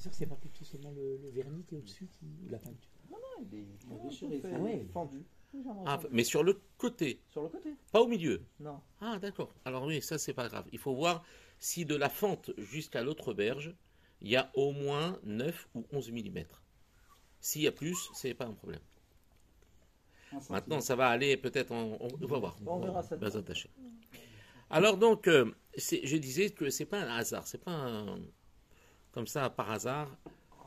sûr que c'est pas plutôt seulement le vernis qui est au-dessus ou la peinture. Non, il est déchiré, Ah ouais. fendu. Ah, mais sur le côté, Sur le côté. pas au milieu. Non. Ah, d'accord. Alors oui, ça, c'est pas grave. Il faut voir si de la fente jusqu'à l'autre berge, il y a au moins 9 ou 11 mm. S'il y a plus, c'est pas un problème. Maintenant, ça va aller peut-être on va voir. On verra ça. Bazin taché. Alors donc, je disais que c'est pas un hasard, c'est pas comme ça par hasard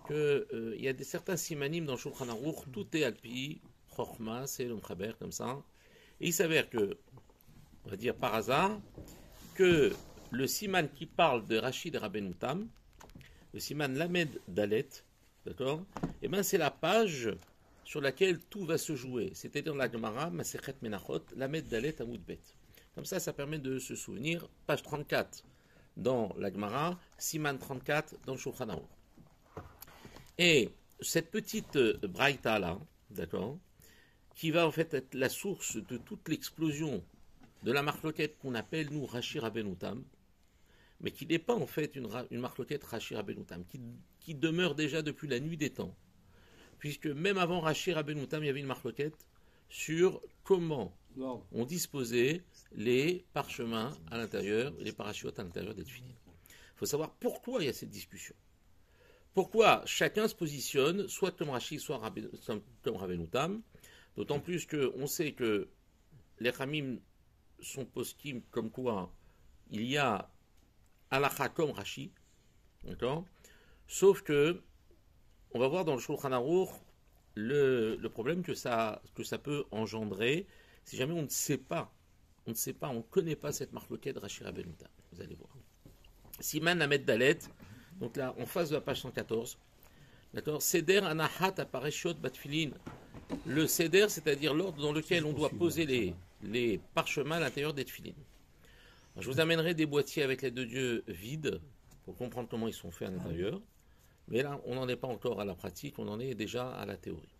que il y a certains simanim dans le Shulchan Aruch, tout est alpi, chorma, c'est le mchaber comme ça. Et il s'avère que, on va dire par hasard, que le siman qui parle de Rachid Rabbeinu Tam, le siman Lamed Dalet, d'accord, et ben c'est la page sur laquelle tout va se jouer. C'est-à-dire la Gemara, Masechet Menachot, Lamed Dalet Amud Bet. Comme ça permet de se souvenir. Page 34 dans la Gemara, Siman 34 dans le Shulchan Aruch. Et cette petite braïta là, d'accord, qui va en fait être la source de toute l'explosion de la marloquette qu'on appelle nous Rashi Rabbeinu Tam, mais qui n'est pas en fait une marloquette Rashi Rabbeinu Tam, qui demeure déjà depuis la nuit des temps. Puisque même avant Rashi Rabbeinu Tam, il y avait une marloquette sur comment on disposait les parchemins à l'intérieur, les parachutes à l'intérieur des tefilines. Il faut savoir pourquoi il y a cette discussion. Pourquoi chacun se positionne, soit comme Rashi, soit comme Rabbeinu Tam, d'autant plus qu'on sait que les Ramim sont poskim comme quoi il y a Halacha comme Rashi, d'accord, sauf que on va voir dans le Shulchan Aruch le problème que ça peut engendrer si jamais on ne sait pas, on ne connaît pas cette marloquette de Rashi Rabbeinu Tam. Vous allez voir. Siman Lamed Dalet, donc là, en face de la page 114, d'accord, Seder Anahat Apareshot Batfilin. Le Seder, c'est-à-dire l'ordre dans lequel on doit poser les parchemins à l'intérieur des tefilines. Je vous amènerai des boîtiers avec l'aide de Dieu vides pour comprendre comment ils sont faits à l'intérieur. Mais là, on n'en est pas encore à la pratique, on en est déjà à la théorie.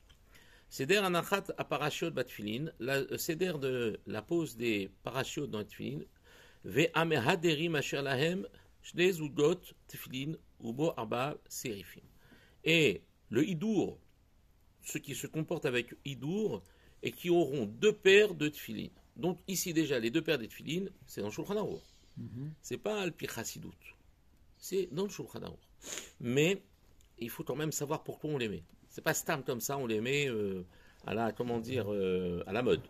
Seder Anachat à parachute batfilin, la Seder de la pose des parachutes dans les tefilin, ve'amehaderim asher lahem shne zugot tefilin ubo arba serifim. Et le hidour, ceux qui se comportent avec hidour et qui auront 2 paires de tefilin. Donc ici déjà, les 2 paires de tefilin, c'est dans le Shulchan Aruch. C'est pas al pi chasidut, c'est dans le Shulchan Aruch. Mais il faut quand même savoir pourquoi on les met. C'est pas stam comme ça, on les met à la mode.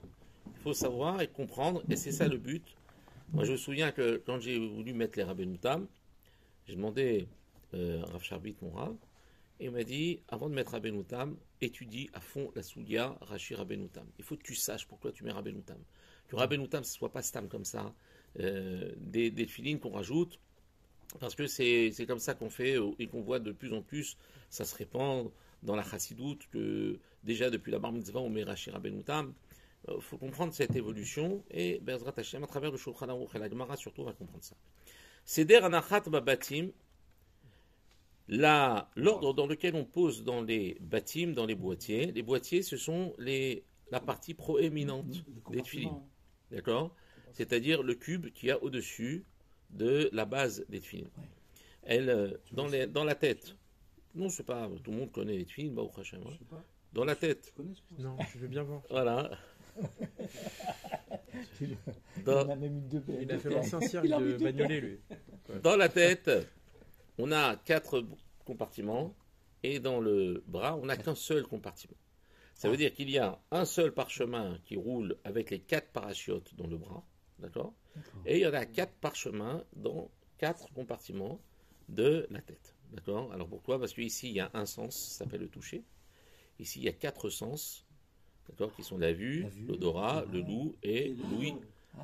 Il faut savoir et comprendre, et c'est ça le but. Moi, je me souviens que quand j'ai voulu mettre les Rabbeinu Tam, j'ai demandé à Rav Sharbit, mon Rav, et il m'a dit, avant de mettre Rabbeinu Tam, étudie à fond la Soulia Rashi Rabbeinu Tam. Il faut que tu saches pourquoi tu mets Rabbeinu Tam. Que Rabbeinu Tam, ce ne soit pas stam comme ça, des filines qu'on rajoute, parce que c'est comme ça qu'on fait et qu'on voit de plus en plus, ça se répand dans la chassidoute, que déjà depuis la bar mitzvah, on met Rashi Rabbeinu Tam. Il faut comprendre cette évolution, et Bezrat Hashem, à travers le Shulchan Aruch et la Gemara, surtout, on va comprendre ça. Seder Anachat Babatim, l'ordre dans lequel on pose dans les batim, dans les boîtiers, ce sont la partie proéminente des tefilines. D'accord ? C'est-à-dire le cube qu'il y a au-dessus de la base des tefilines. Elle, dans la tête, non, c'est pas, tout le monde connaît les tefilines, Baruch Hashem. Dans la tête. Non, je veux bien voir. Voilà. Il a même eu 2 paires. Il a fait l'ancien cirque de Bagnolet, lui. Dans la tête, on a 4 compartiments, et dans le bras, on n'a qu'un seul compartiment. Ça veut dire qu'il y a un seul parchemin qui roule avec les 4 parachutes dans le bras, d'accord ? Et il y en a 4 parchemins dans 4 compartiments de la tête, d'accord ? Alors pourquoi ? Parce qu'ici, il y a un sens, ça s'appelle le toucher. Ici, il y a 4 sens, d'accord, qui sont la vue, l'odorat, le goût et l'ouïe.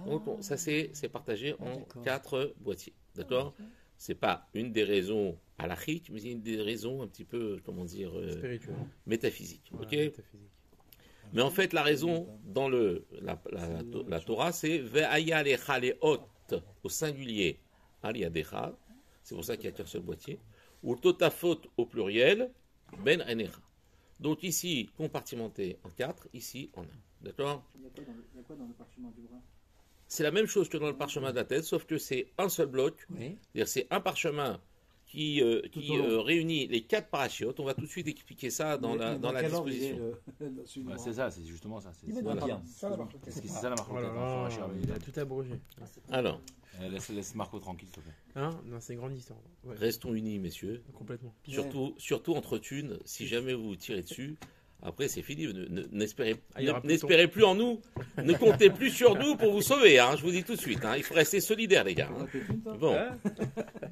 Donc ça, c'est partagé en 4 boîtiers, d'accord ? C'est pas une des raisons halachiques, mais c'est une des raisons un petit peu, comment dire, métaphysiques. Voilà, Ok. métaphysique. Mais en fait, la raison dans la Torah, c'est ve'aya lecha leot au singulier, aliadecha. C'est pour ça qu'il n'y a qu'un seul boîtier. Ou totafot au pluriel, ben enecha. Donc ici, compartimenté en 4, ici en 1. D'accord ? Il y a quoi dans le parchemin du bras ? C'est la même chose que dans le parchemin de la tête, sauf que c'est un seul bloc. Oui. C'est-à-dire c'est un parchemin qui réunit les 4 parachutes. On va tout de suite expliquer ça dans la disposition. C'est ça, c'est justement ça. Il va Voilà. bien. C'est ça la marque. Oh, il a tout abrogé. Alors, Laisse Marco tranquille, s'il te plaît. Hein non, c'est une grande histoire. Ouais, restons unis, messieurs. complètement. Surtout entre thunes, si jamais vous vous tirez dessus, après c'est fini. N'espérez Il y aura plus n'espérez plus en nous, ne comptez plus sur nous pour vous sauver. Hein, je vous dis tout de suite. Hein, il faut rester solidaire, les gars. Hein. Bon,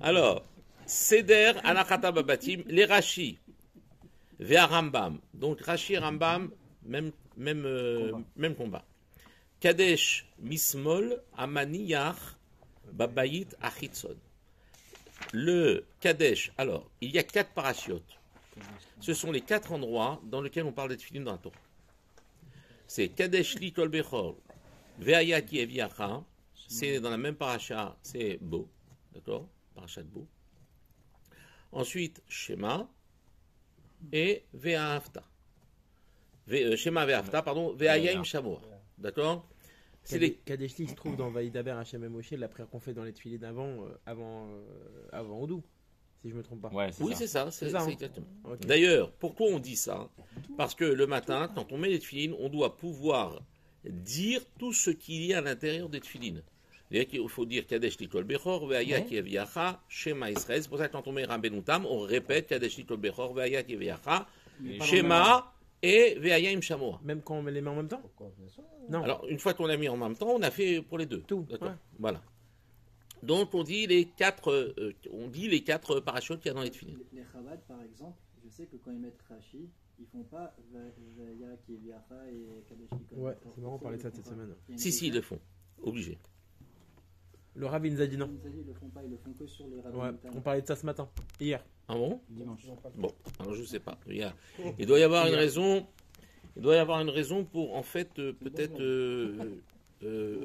alors, Seder Anachata Babatim, les Rashi, Vea Rambam. Donc Rashi et Rambam, même combat. Kadesh Mismol Amaniyach Babayit Achitson. Le Kadesh, alors, il y a 4 parachutes. Ce sont les 4 endroits dans lesquels on parle des tefilin dans la Torah. C'est Kadesh Li Kol Bechor, Ve'aya Ki Eviacha, c'est dans la même paracha, c'est Bo, d'accord, paracha de Bo. Ensuite, Shema et Ve'afta. Shema Ve'afta, pardon, Ve'aya Im Shamoa, d'accord. C'est les... Kadeshli se trouve dans Vaïdaber Hachem et Moshe, la prière qu'on fait dans les tefilin avant Oudou, si je me trompe pas. Ouais, c'est Oui, ça. c'est ça, hein. exactement. Ok. D'ailleurs, pourquoi on dit ça? Parce que le matin, quand on met les tefilines, on doit pouvoir dire tout ce qu'il y a à l'intérieur des tefilines. C'est-à-dire qu'il faut dire Kadesh Likol Bechor, Ve'aya Ki Eviacha, Shema Israël. C'est pour ça que quand on met Rabbeinu Tam, on répète Kadesh Likol Bechor, Ve'aya Ki Eviacha, Shema et Ve'aya Im Shamoa. Même quand on met les mains en même temps. Non. Alors, une fois qu'on a mis en même temps, on a fait pour les deux. Tout, D'accord. ouais. Voilà. Donc, on dit les 4 parachutes qu'il y a dans les tefilines. Les Chabad, par exemple, je sais que quand ils mettent Rashi, ils font pas Vaya qui Eviacha et Kadesh Likol. Ouais, c'est marrant, on parlait de ça cette semaine. Si, ils le font. Obligé. Le Rav il nous a dit non. Ils le font pas, ils le font que sur les Ouais, rabbins. on parlait de ça ce matin, hier. Ah bon? Dimanche. Bon, alors je sais pas. Il doit y avoir une raison. Il doit y avoir une raison pour, en fait, peut-être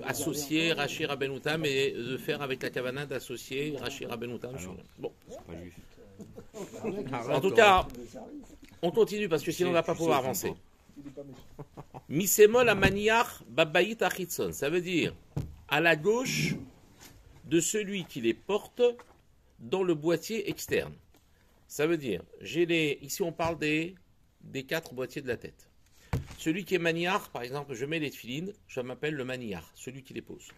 associer Rashi Rabbeinu Tam et de faire avec la Kavana d'associer Rashi Rabbeinu Tam. Bon. C'est pas juif. En tout cas, on continue parce que sinon on ne va pas pouvoir avancer. Misemol Amaniach Babayit Achitson. Ça veut dire à la gauche de celui qui les porte dans le boîtier externe. Ça veut dire, ici on parle des 4 boîtiers de la tête. Celui qui est maniar, par exemple, je mets les tefilines, je m'appelle le maniar, celui qui les pose.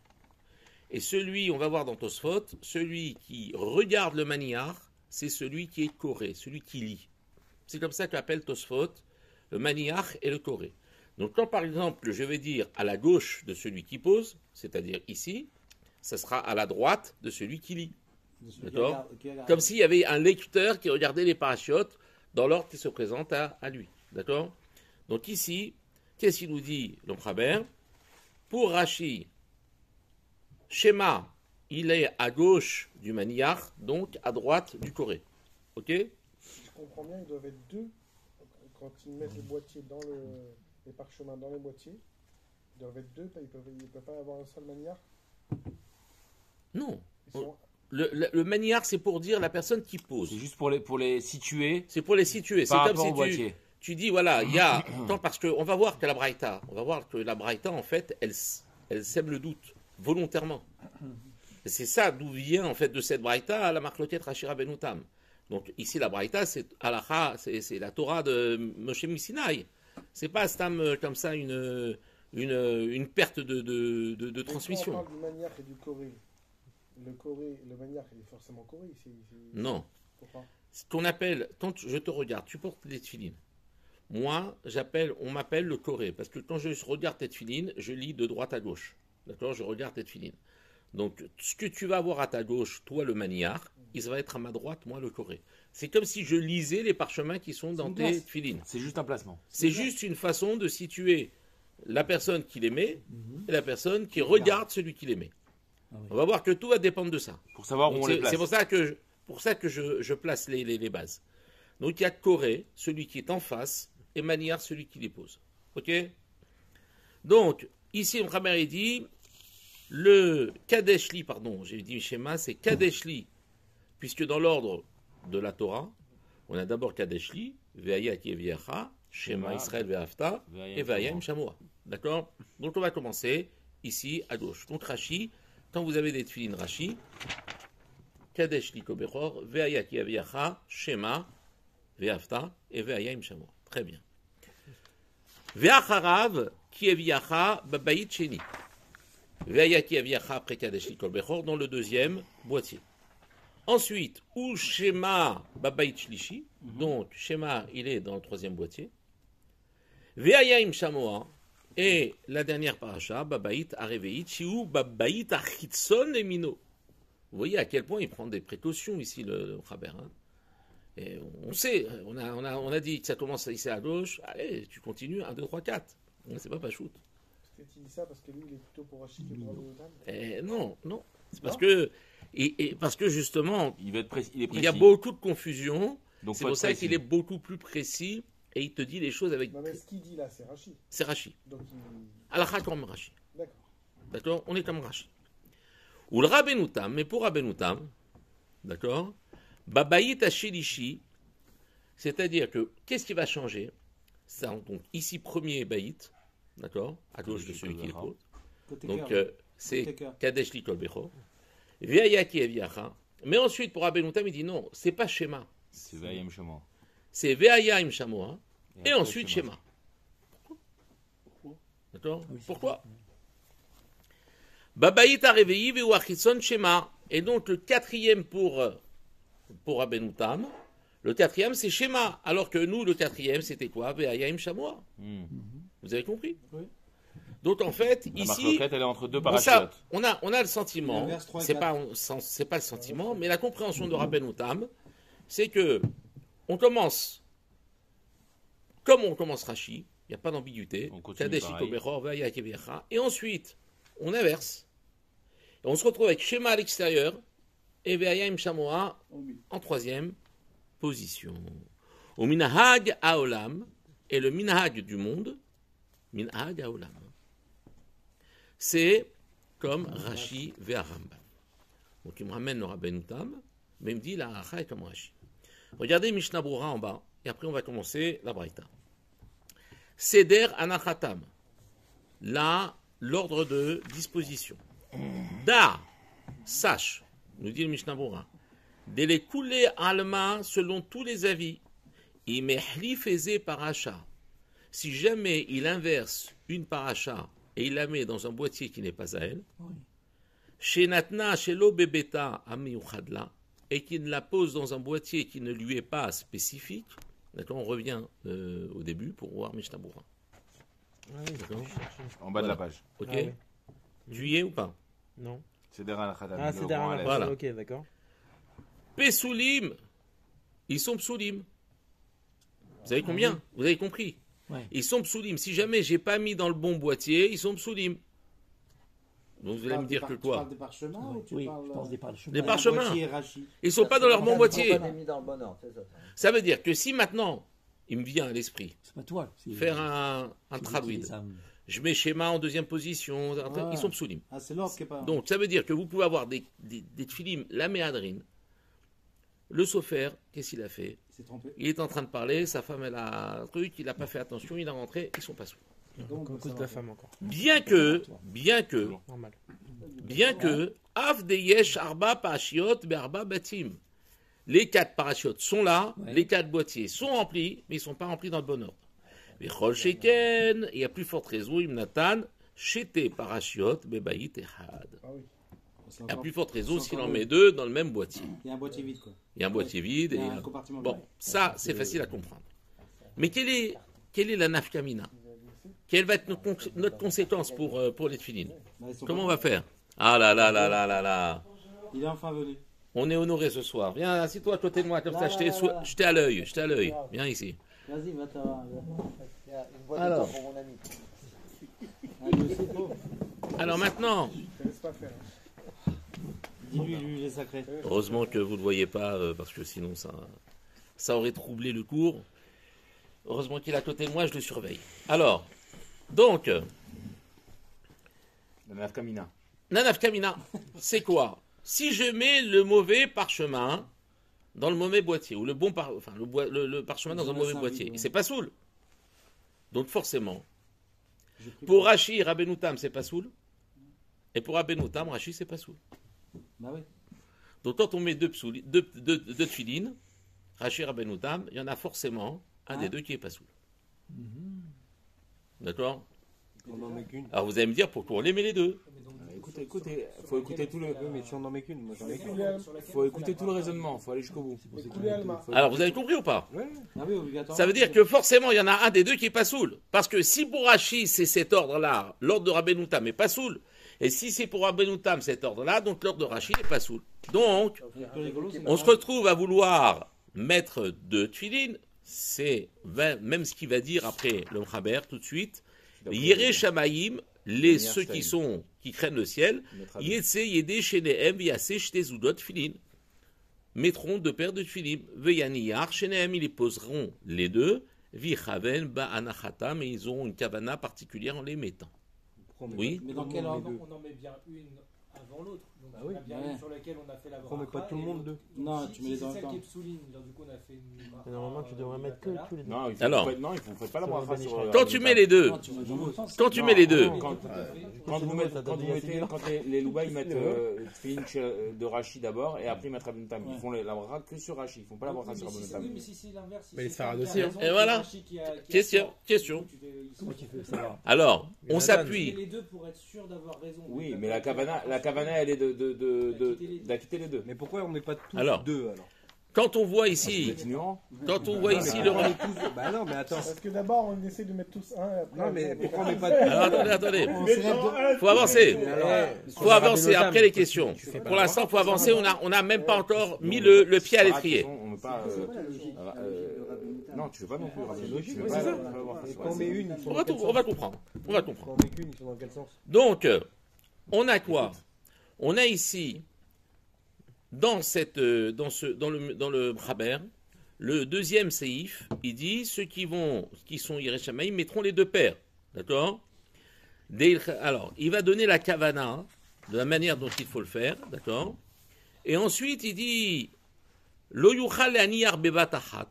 Et celui, on va voir dans Tosfot, celui qui regarde le maniar, c'est celui qui est koré, celui qui lit. C'est comme ça qu'appelle Tosfot le maniar et le koré. Donc quand par exemple je vais dire à la gauche de celui qui pose, c'est-à-dire ici, ça sera à la droite de celui qui lit. D'accord? Comme s'il y avait un lecteur qui regardait les parachutes dans l'ordre qui se présente à lui. D'accord? Donc ici, qu'est-ce qu'il nous dit le Chaber? Pour Rashi, Shema, il est à gauche du maniar, donc à droite du koré. Ok? Si je comprends bien, ils doivent être 2 quand ils mettent les boîtiers dans les parchemins dans les boîtiers. Ils doivent être 2, ils peuvent pas avoir un seul maniar. Non. Ils sont... Le maniar, c'est pour dire la personne qui pose. C'est juste pour les situer. C'est pour les situer. C'est Par comme rapport au si boîtier. tu dis, voilà, il y a... Attends, parce qu'on va voir que la Braïta, en fait, elle sème le doute, volontairement. Et c'est ça d'où vient, en fait, de cette Braïta à la marloquette Rashi Rabbeinu Tam. Donc, ici, la Braïta, c'est Halacha, c'est la Torah de Moshe Missinaï. C'est pas Stam comme ça une perte de transmission. Quand on parle du maniar et du koré, le maniar, il est forcément koré ici. Non. Pourquoi? Ce qu'on appelle, quand je te regarde, tu portes des tefilines. Moi, on m'appelle le koré, parce que quand je regarde tes tefilines, je lis de droite à gauche. D'accord? Je regarde tes tefilines. Donc, ce que tu vas voir à ta gauche, toi le maniar, il va être à ma droite, moi le koré. C'est comme si je lisais les parchemins qui sont dans tes tefilines. C'est juste un placement. C'est juste une façon de situer la personne qui les met et la personne qui regarde celui qui les met. Ah oui. On va voir que tout va dépendre de ça. Pour savoir où Donc on les place. c'est pour ça que je place les bases. Donc il y a Koré, celui qui est en face, et Maniar, celui qui les pose. Ok? Donc, ici, le Khamer dit, le Kadeshli, pardon, j'ai dit schéma, c'est Kadeshli, puisque dans l'ordre de la Torah, on a d'abord Kadeshli, Ve'aya ki Eviacha, Shema Israël Ve'afta, et Ve'aya Im Shamoa. D'accord? Donc on va commencer ici à gauche. Donc Rashi, quand vous avez des tefilines Rashi, Kadesh Liko Bechor, Veaya Ki Aviacha, Shema, Veafta, et Veaya Im Shamoa. Très bien. Veacharav Ki Aviacha, Babayit Sheni. Veaya Ki Aviacha, après Kadesh Liko Bechor, dans le deuxième boîtier. Ensuite, ou Shema, Babayit Shlishi, donc Shema, il est dans le troisième boîtier. Veaya Im Shamoa, et la dernière paracha, Babaït Areveit, Shiu Babaït Achitson et Mino. Vous voyez à quel point il prend des précautions ici, le Chaber. Hein. Et on sait, on a dit que ça commence ici à gauche, allez, tu continues, 1, 2, 3, 4. C'est pas shoot. Est-ce que tu dis ça parce que lui, il est plutôt pour Rachid que pour Abenotam? Non. C'est parce que, parce que justement, Il va être précis. Il est précis. il y a beaucoup de confusion. Donc, C'est faut pour être ça précis. qu'il est beaucoup plus précis et il te dit les choses avec. Non, mais ce qu'il dit là, c'est Rachid. C'est Rashi. Donc, Alakha comme Rashi. D'accord. D'accord? On est comme Rashi. Ou le Rabbenoutam, mais pour Rabbenoutam, d'accord? Babaït Hashelishi, c'est-à-dire que, qu'est-ce qui va changer? Ça, donc, ici, premier Baït, d'accord? À gauche de celui qui est l'autre. Côté Donc, cœur. c'est Côté cœur. Kadesh Likol Becho. Veaya Ki Aviacha. Mais ensuite, pour Rabbenoutam, il dit non, c'est pas Shema. C'est Veayem Shema. C'est Veaya Im Shamoa. Et après, ensuite Shema. D'accord? Pourquoi? Babaït Arevei Veu Achitson Shema. Et donc le quatrième pour Rabbenoutam, le quatrième c'est Shema. Alors que nous, le quatrième, c'était quoi? Veaya Im Shamoa. Vous avez compris? Oui. Donc en fait, La ici, marloquette, elle est entre deux bon, ça, parachutes. on a le sentiment, L'inverse, 3 et c'est 4. c'est pas le sentiment, mais la compréhension de Rabbenoutam, c'est que on commence, comme on commence Rashi, il n'y a pas d'ambiguïté, On continue Kadesh pareil. Iko Veaya Ki Aviacha, et ensuite, on inverse, et on se retrouve avec Shema à l'extérieur, et Veaya Im Shamoa en troisième position. Au Minahag Haolam, et le Minahag du monde, Minahag Haolam, c'est comme Rashi vers Rambam. Donc il me ramène le Rabbenoutam, mais il me dit la halacha est comme Rashi. Regardez Mishnah Brura en bas, et après on va commencer la Braïta. Seder Anachatam. Là, l'ordre de disposition. Da, sache, nous dit le Mishnah Brura, Dele Kule Alma, selon tous les avis, Imehli faisait paracha. Si jamais il inverse une paracha et il la met dans un boîtier qui n'est pas à elle, chez Natna, chez l'Obebeta, Amiuchadla, et qu'il la pose dans un boîtier qui ne lui est pas spécifique, d'accord, on revient au début pour voir Mishnah Brura. D'accord. En bas de Voilà. la page. Ok. Ah oui. Tu y es ou pas? Non. C'est derrière la Khadam. Ah, c'est derrière la Voilà. Ok, d'accord. Pesoulim, ils sont psoulim. Vous avez combien? Vous avez compris? Ouais. Ils sont psoulim. Si jamais j'ai pas mis dans le bon boîtier, ils sont psoulim. Donc vous allez me dire que Tu quoi? parles des parchemins ou tu Oui, parles je pense des parchemins. Des parchemins. boîtier Rachi. Ils sont pas dans leur bon boîtier. On mis dans le bon ordre, c'est ça. Ça veut dire que si maintenant, il me vient à l'esprit, C'est pas toi. c'est- faire un c'est traduid, les âmes. je mets schéma en deuxième position, Ouais. ils sont psoulim. Ah, c'est l'ordre qui est pas. Donc ça veut dire que vous pouvez avoir des tfilim, la méadrine. Le sofer, qu'est-ce qu'il a fait? C'est trompé. Il est en train de parler, sa femme elle a un truc, il n'a pas fait attention, il est rentré, ils sont pas sous. Donc, À cause de la femme encore. Bien que, Normal. Af de Yesh Arba Parashiot Be'arba Batim. Les 4 parachutes sont là, Ouais. les 4 boîtiers sont remplis, mais ils ne sont pas remplis dans le bon ordre. Vechol Sheken, et à plus forte raison, Imnatan, Shete Parashiot Bebaït Ehad. Ah oui. c'est À encore- plus forte raison c'est s'il en encore met 2 dans le même boîtier. Il y a un boîtier vide, quoi. Il y a un boîtier vide Il et y a un compartiment. bon, ça c'est facile à comprendre. Mais quelle est la nafkamina? Quelle va être notre conséquence pour les tefilines? Bah, ils sont Comment on pas- va faire? Ah là là là là là là. Il est enfin venu. On est honoré ce soir. Viens, assieds-toi à côté de moi, comme ça, Là, je t'ai là, là. je t'ai à l'œil, je t'ai à l'œil. Viens ici. Vas-y, va t'avoir. Il y a une boîte Alors. de temps pour mon ami. Ah, lui aussi, pauvre. Alors maintenant, Je te laisse pas faire. Dis-lui, lui, les sacrés. heureusement que vous ne le voyez pas, parce que sinon ça aurait troublé le cours. Heureusement qu'il est à côté de moi, je le surveille. Alors, donc, La Nafkamina. Nanaf Kamina, c'est quoi? Si je mets le mauvais parchemin dans le mauvais boîtier, ou le bon le parchemin dans un mauvais boîtier, c'est pas soul. Donc forcément, J'ai pris pour Rashi, Rabbenoutam, c'est pas soul. Et pour Rabbenoutam, Rashi, c'est pas soul. Bah oui. Donc quand on met deux tefilines, Rashi Rabbeinu Tam, il y en a forcément un des deux qui est pas soul. D'accord? On n'en met qu'une. Alors vous allez me dire pourquoi on les met les deux. Écoutez, faut écouter tout le. Oui, mais si on n'en met qu'une, moi j'en ai qu'une. Faut écouter tout le raisonnement, faut aller jusqu'au bout. Alors vous avez compris ou pas? Ah oui, obligatoirement. Ça veut dire que forcément il y en a un des deux qui est pas soul. Parce que si pour Rashi c'est cet ordre-là, l'ordre de Rabbeinu Tam est pas soul. Et si c'est pour Rabbeinu Tam cet ordre-là, donc l'ordre de Rashi n'est pas soul. Donc on se retrouve à vouloir mettre deux tefilines. C'est même ce qu'il va dire après le Mchaber tout de suite. Yireh Shamayim, ceux qui craignent le ciel, Yetse Yede Shenehem Yase Shte Zudot Tfilin, mettront deux paires de tefilin. Veyaniyar Shenehem, ils les poseront les deux. Vichaven Ba'anachatam, et ils auront une kavana particulière en les mettant. Oui. Mais dans quel ordre? On en met bien une avant l'autre. Donc oui. on a bien une sur laquelle on a fait la On met pas tout le monde deux. Non, tu mets les dans en celle temps. qui est psouline, du coup on a fait une bracha, Normalement, tu devrais mettre que tous les deux. Non, il faut Alors. pas, non, il faut pas la Sur bracha le sur. Bani Quand tu mets les deux, quand tu mets les deux, Quand les Louba ils mettent tefilin de Rashi d'abord et après ils mettent Rabbeinu Tam. Ils font la bracha que sur Rashi. Ils font pas la bracha sur Rabbeinu Tam. Oui, mais si c'est l'inverse. Mais les c'est Sfarad Sam qui aussi, a hein. raison, Et voilà. Rashi qui a Question. tort. Comment tu fais ça? alors on Jonathan, s'appuie. Les deux pour être sûr d'avoir raison. Oui, mais la kavana elle est d'acquitter les deux. Mais pourquoi on met pas tous Alors. deux alors? Quand on voit Vous ici, êtes ignorant. quand on voit ici le. Bah non, mais attends. Parce que d'abord, on essaie de mettre tous un. Et après, Non, mais on- pourquoi on met pas Alors attendez. On s'élève Faut avancer. Sur Faut avancer Rabbeinu Tam, après les questions. tu fais pas Pour la l'instant, faut avancer. On n'a même pas encore mis le pied à l'étrier. On met pas. C'est quoi la logique de Rabbeinu Tam? Non, tu veux pas non plus Rabbeinu Tam. Tu veux Ouais, pas. c'est ça. tu veux pas voir Et ça. quand on met une, ils sont On dans va, quel on va sens? comprendre. On va Quand comprendre. on met qu'une, ils sont dans quel sens? Donc, on a quoi? On a ici, dans le Mchaber, le deuxième séif, il dit ceux qui sont Yireh Shamayim mettront les deux paires. D'accord? Alors, il va donner la kavana de la manière dont il faut le faire. D'accord? Et ensuite, il dit Lo yuchal aniyar bebatachat.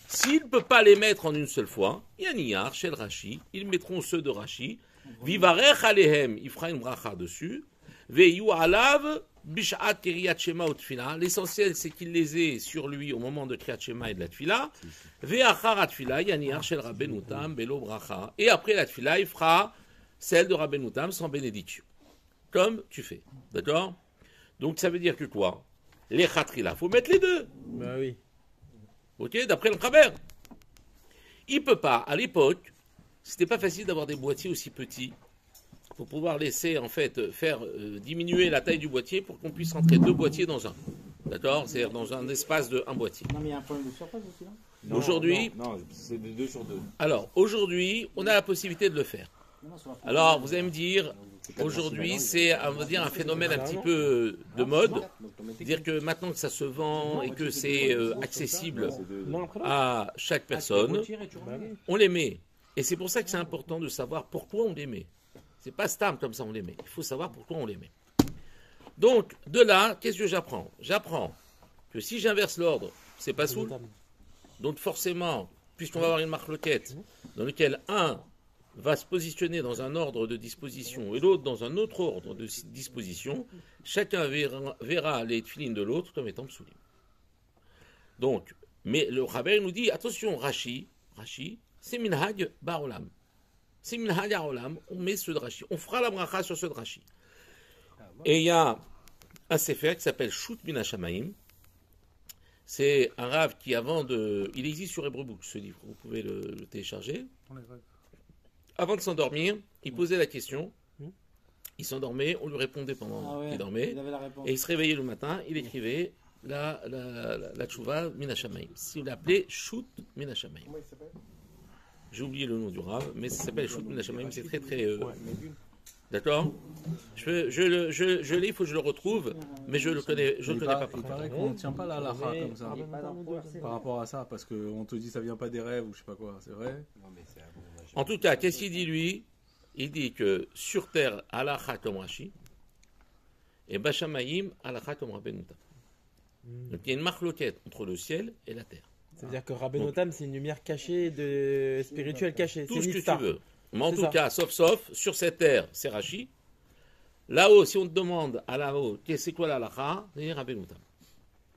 S'il ne peut pas les mettre en une seule fois, yaniyar shel Rashi, ils mettront ceux de Rashi. Vivarech alehem, il fera une bracha dessus. Veyu alav bishat kriyat shema ou tfila. L'essentiel, c'est qu'il les ait sur lui au moment de kriyat shema et de la tfila. Ve'achar atfila yaniyar shel Rabbeinu Tam belo bracha. Et après la tfila, il fera celle de Rabbeinu Tam sans bénédiction. Comme tu fais. D'accord? Donc ça veut dire que quoi? Les khatrila, faut mettre les deux. Bah oui. Ok, d'après le Khaber. Il peut pas. À l'époque, c'était pas facile d'avoir des boîtiers aussi petits pour pouvoir laisser, en fait, faire diminuer la taille du boîtier pour qu'on puisse rentrer deux boîtiers dans un. D'accord? C'est-à-dire dans un espace de un boîtier. Non, mais il y a un problème de surface aussi, là. Non, Aujourd'hui- non, c'est de 2 sur 2. Alors, aujourd'hui, on a la possibilité de le faire. Non, sur la forme. Alors, vous allez me dire, aujourd'hui, c'est, on va dire, un phénomène un petit peu de mode. Dire que maintenant que ça se vend et que c'est accessible Non, après à chaque personne, on les met. Et c'est pour ça que c'est important de savoir pourquoi on les met. C'est pas stam comme ça on les met. Il faut savoir pourquoi on les met. Donc, de là, qu'est-ce que j'apprends? J'apprends que si j'inverse l'ordre, c'est pas soul. Donc forcément, puisqu'on va avoir une marloquette dans laquelle un va se positionner dans un ordre de disposition et l'autre dans un autre ordre de disposition, chacun verra les tefilines de l'autre comme étant psoulim. Donc, mais le Rabbi nous dit, attention, Rashi, c'est minhag barolam. C'est minhag barolam, on met ceux de Rashi. On fera la bracha sur ceux de Rashi. Et il y a un sefer qui s'appelle Shoot Min HaShamayim. C'est un rave qui, il existe sur Hebrew Books, ce livre, vous pouvez le télécharger. Avant de s'endormir, il posait la question, il s'endormait, on lui répondait pendant Ah ouais, qu'il dormait, il avait la réponse. et il se réveillait le matin, il écrivait la tchouva Min HaShamayim. Si vous l'appelez Shoot Min HaShamayim. Comment il s'appelle? J'ai oublié le nom du rave, mais ça s'appelle Shoot Min HaShamayim, c'est très très... D'accord? Je l'ai, il faut que je le retrouve, mais je le connais pas. Il paraît qu'on ne tient pas la halakha comme ça. Par rapport à ça, parce qu'on te dit ça vient pas des rêves ou je sais pas quoi, c'est vrai? En tout cas, qu'est-ce qu'il dit lui? Il dit que sur terre, halakha comme Rashi, et Bashamayim, halakha comme Rabbeinu Tam. Donc il y a une marloquette entre le ciel et la terre. Ça veut dire que Rabbeinu Tam, c'est une lumière cachée, spirituelle cachée. Tout C'est ce une que star. tu veux. Mais en C'est tout ça. cas, sauf, sur cette terre, c'est Rashi. Là-haut, si on te demande à là-haut, c'est quoi la halakha, c'est Rabbeinu Tam.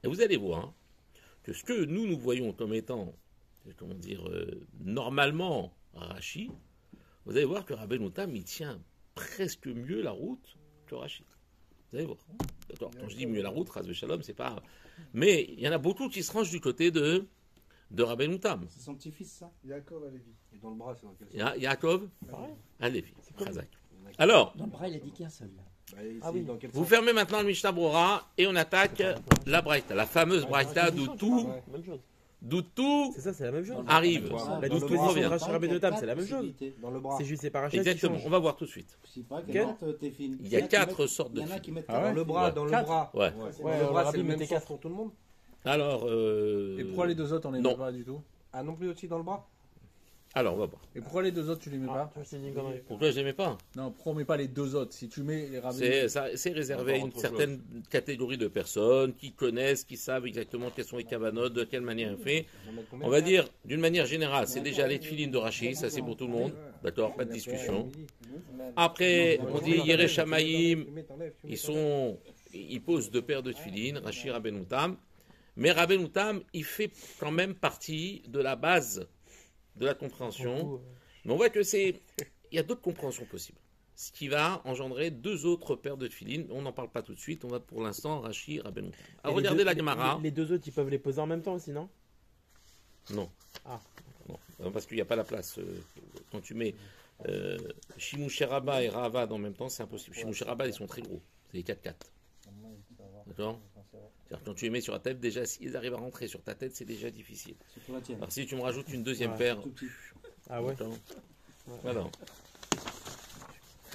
Et vous allez voir que ce que nous voyons comme étant, comment dire, normalement Rashi, vous allez voir que Rabbeinu Tam, il tient presque mieux la route que Rashi. Vous allez voir. D'accord. Quand je dis mieux la route, Ras Shalom, c'est pas. Mais il y en a beaucoup qui se rangent du côté de Rabbeinu Tam. C'est son petit-fils, ça. Yaakov Alevi. Et dans le bras, c'est dans quel Yaakov Alevi. Chazak. Alors, Dans le bras, il a dit qu'un seul. Là. Ah oui, dans quel vous sens fermez maintenant le Mishnah Brora et on attaque la Braïta, la fameuse Braïta d'où tout, Même chose. d'où tout C'est ça, c'est la même chose. arrive. La Dans le disposition bras. de Rashi Rabbeinu Tam, c'est la même chose. Dans le bras. C'est juste séparation. Exactement, on va voir tout de suite. C'est pas Quel qu'elle mettent tes films. Il y a 4 sortes Il y de en a films. qui mettent Ah ouais dans le bras, Ouais. dans le Quatre. bras. Ouais. Ouais, Le bras, Rabbi c'est le même mettait sens 4. pour tout le monde. Alors, Et pourquoi les deux autres, on les non. met pas du tout? Ah, non plus aussi dans le bras. alors on va voir. Et pourquoi les deux autres, tu les mets pas? Tu vois, je t'ai dit une connerie. Pourquoi je les mets pas? Non, pourquoi on met pas les deux autres? Si tu mets les rabbins. C'est réservé à une Encore autre certaine catégorie de personnes qui connaissent, qui savent exactement quelles sont les cavanotes, de quelle manière on fait. On va dire, d'une manière générale, c'est déjà les tefilines de Rashi, ça c'est pour tout le monde, d'accord, pas de discussion. Après, on dit Yereshamaïm, ils posent 2 paires de tefilines, Rashi, Rabbeinu Tam. Mais Rabbeinu Tam, il fait quand même partie de la base de la compréhension. Mais on voit que il y a d'autres compréhensions possibles. Ce qui va engendrer 2 autres paires de tefilines. On n'en parle pas tout de suite. On va pour l'instant Rashi, Rabbeinu Tam. Alors regardez la Gemara. Les deux autres, ils peuvent les poser en même temps aussi, non? Non. Ah. Non, parce qu'il n'y a pas la place. Quand tu mets Shimush Rabba et Ravad en même temps, c'est impossible. Shimush Rabba, ils sont très gros. C'est les 4-4. D'accord. C'est-à-dire, quand tu les mets sur la tête, déjà, s'ils arrivent à rentrer sur ta tête, c'est déjà difficile. C'est pour la tienne. Alors si tu me rajoutes une deuxième Ouais, paire. Tout petit. Ah ouais? Attends. Voilà.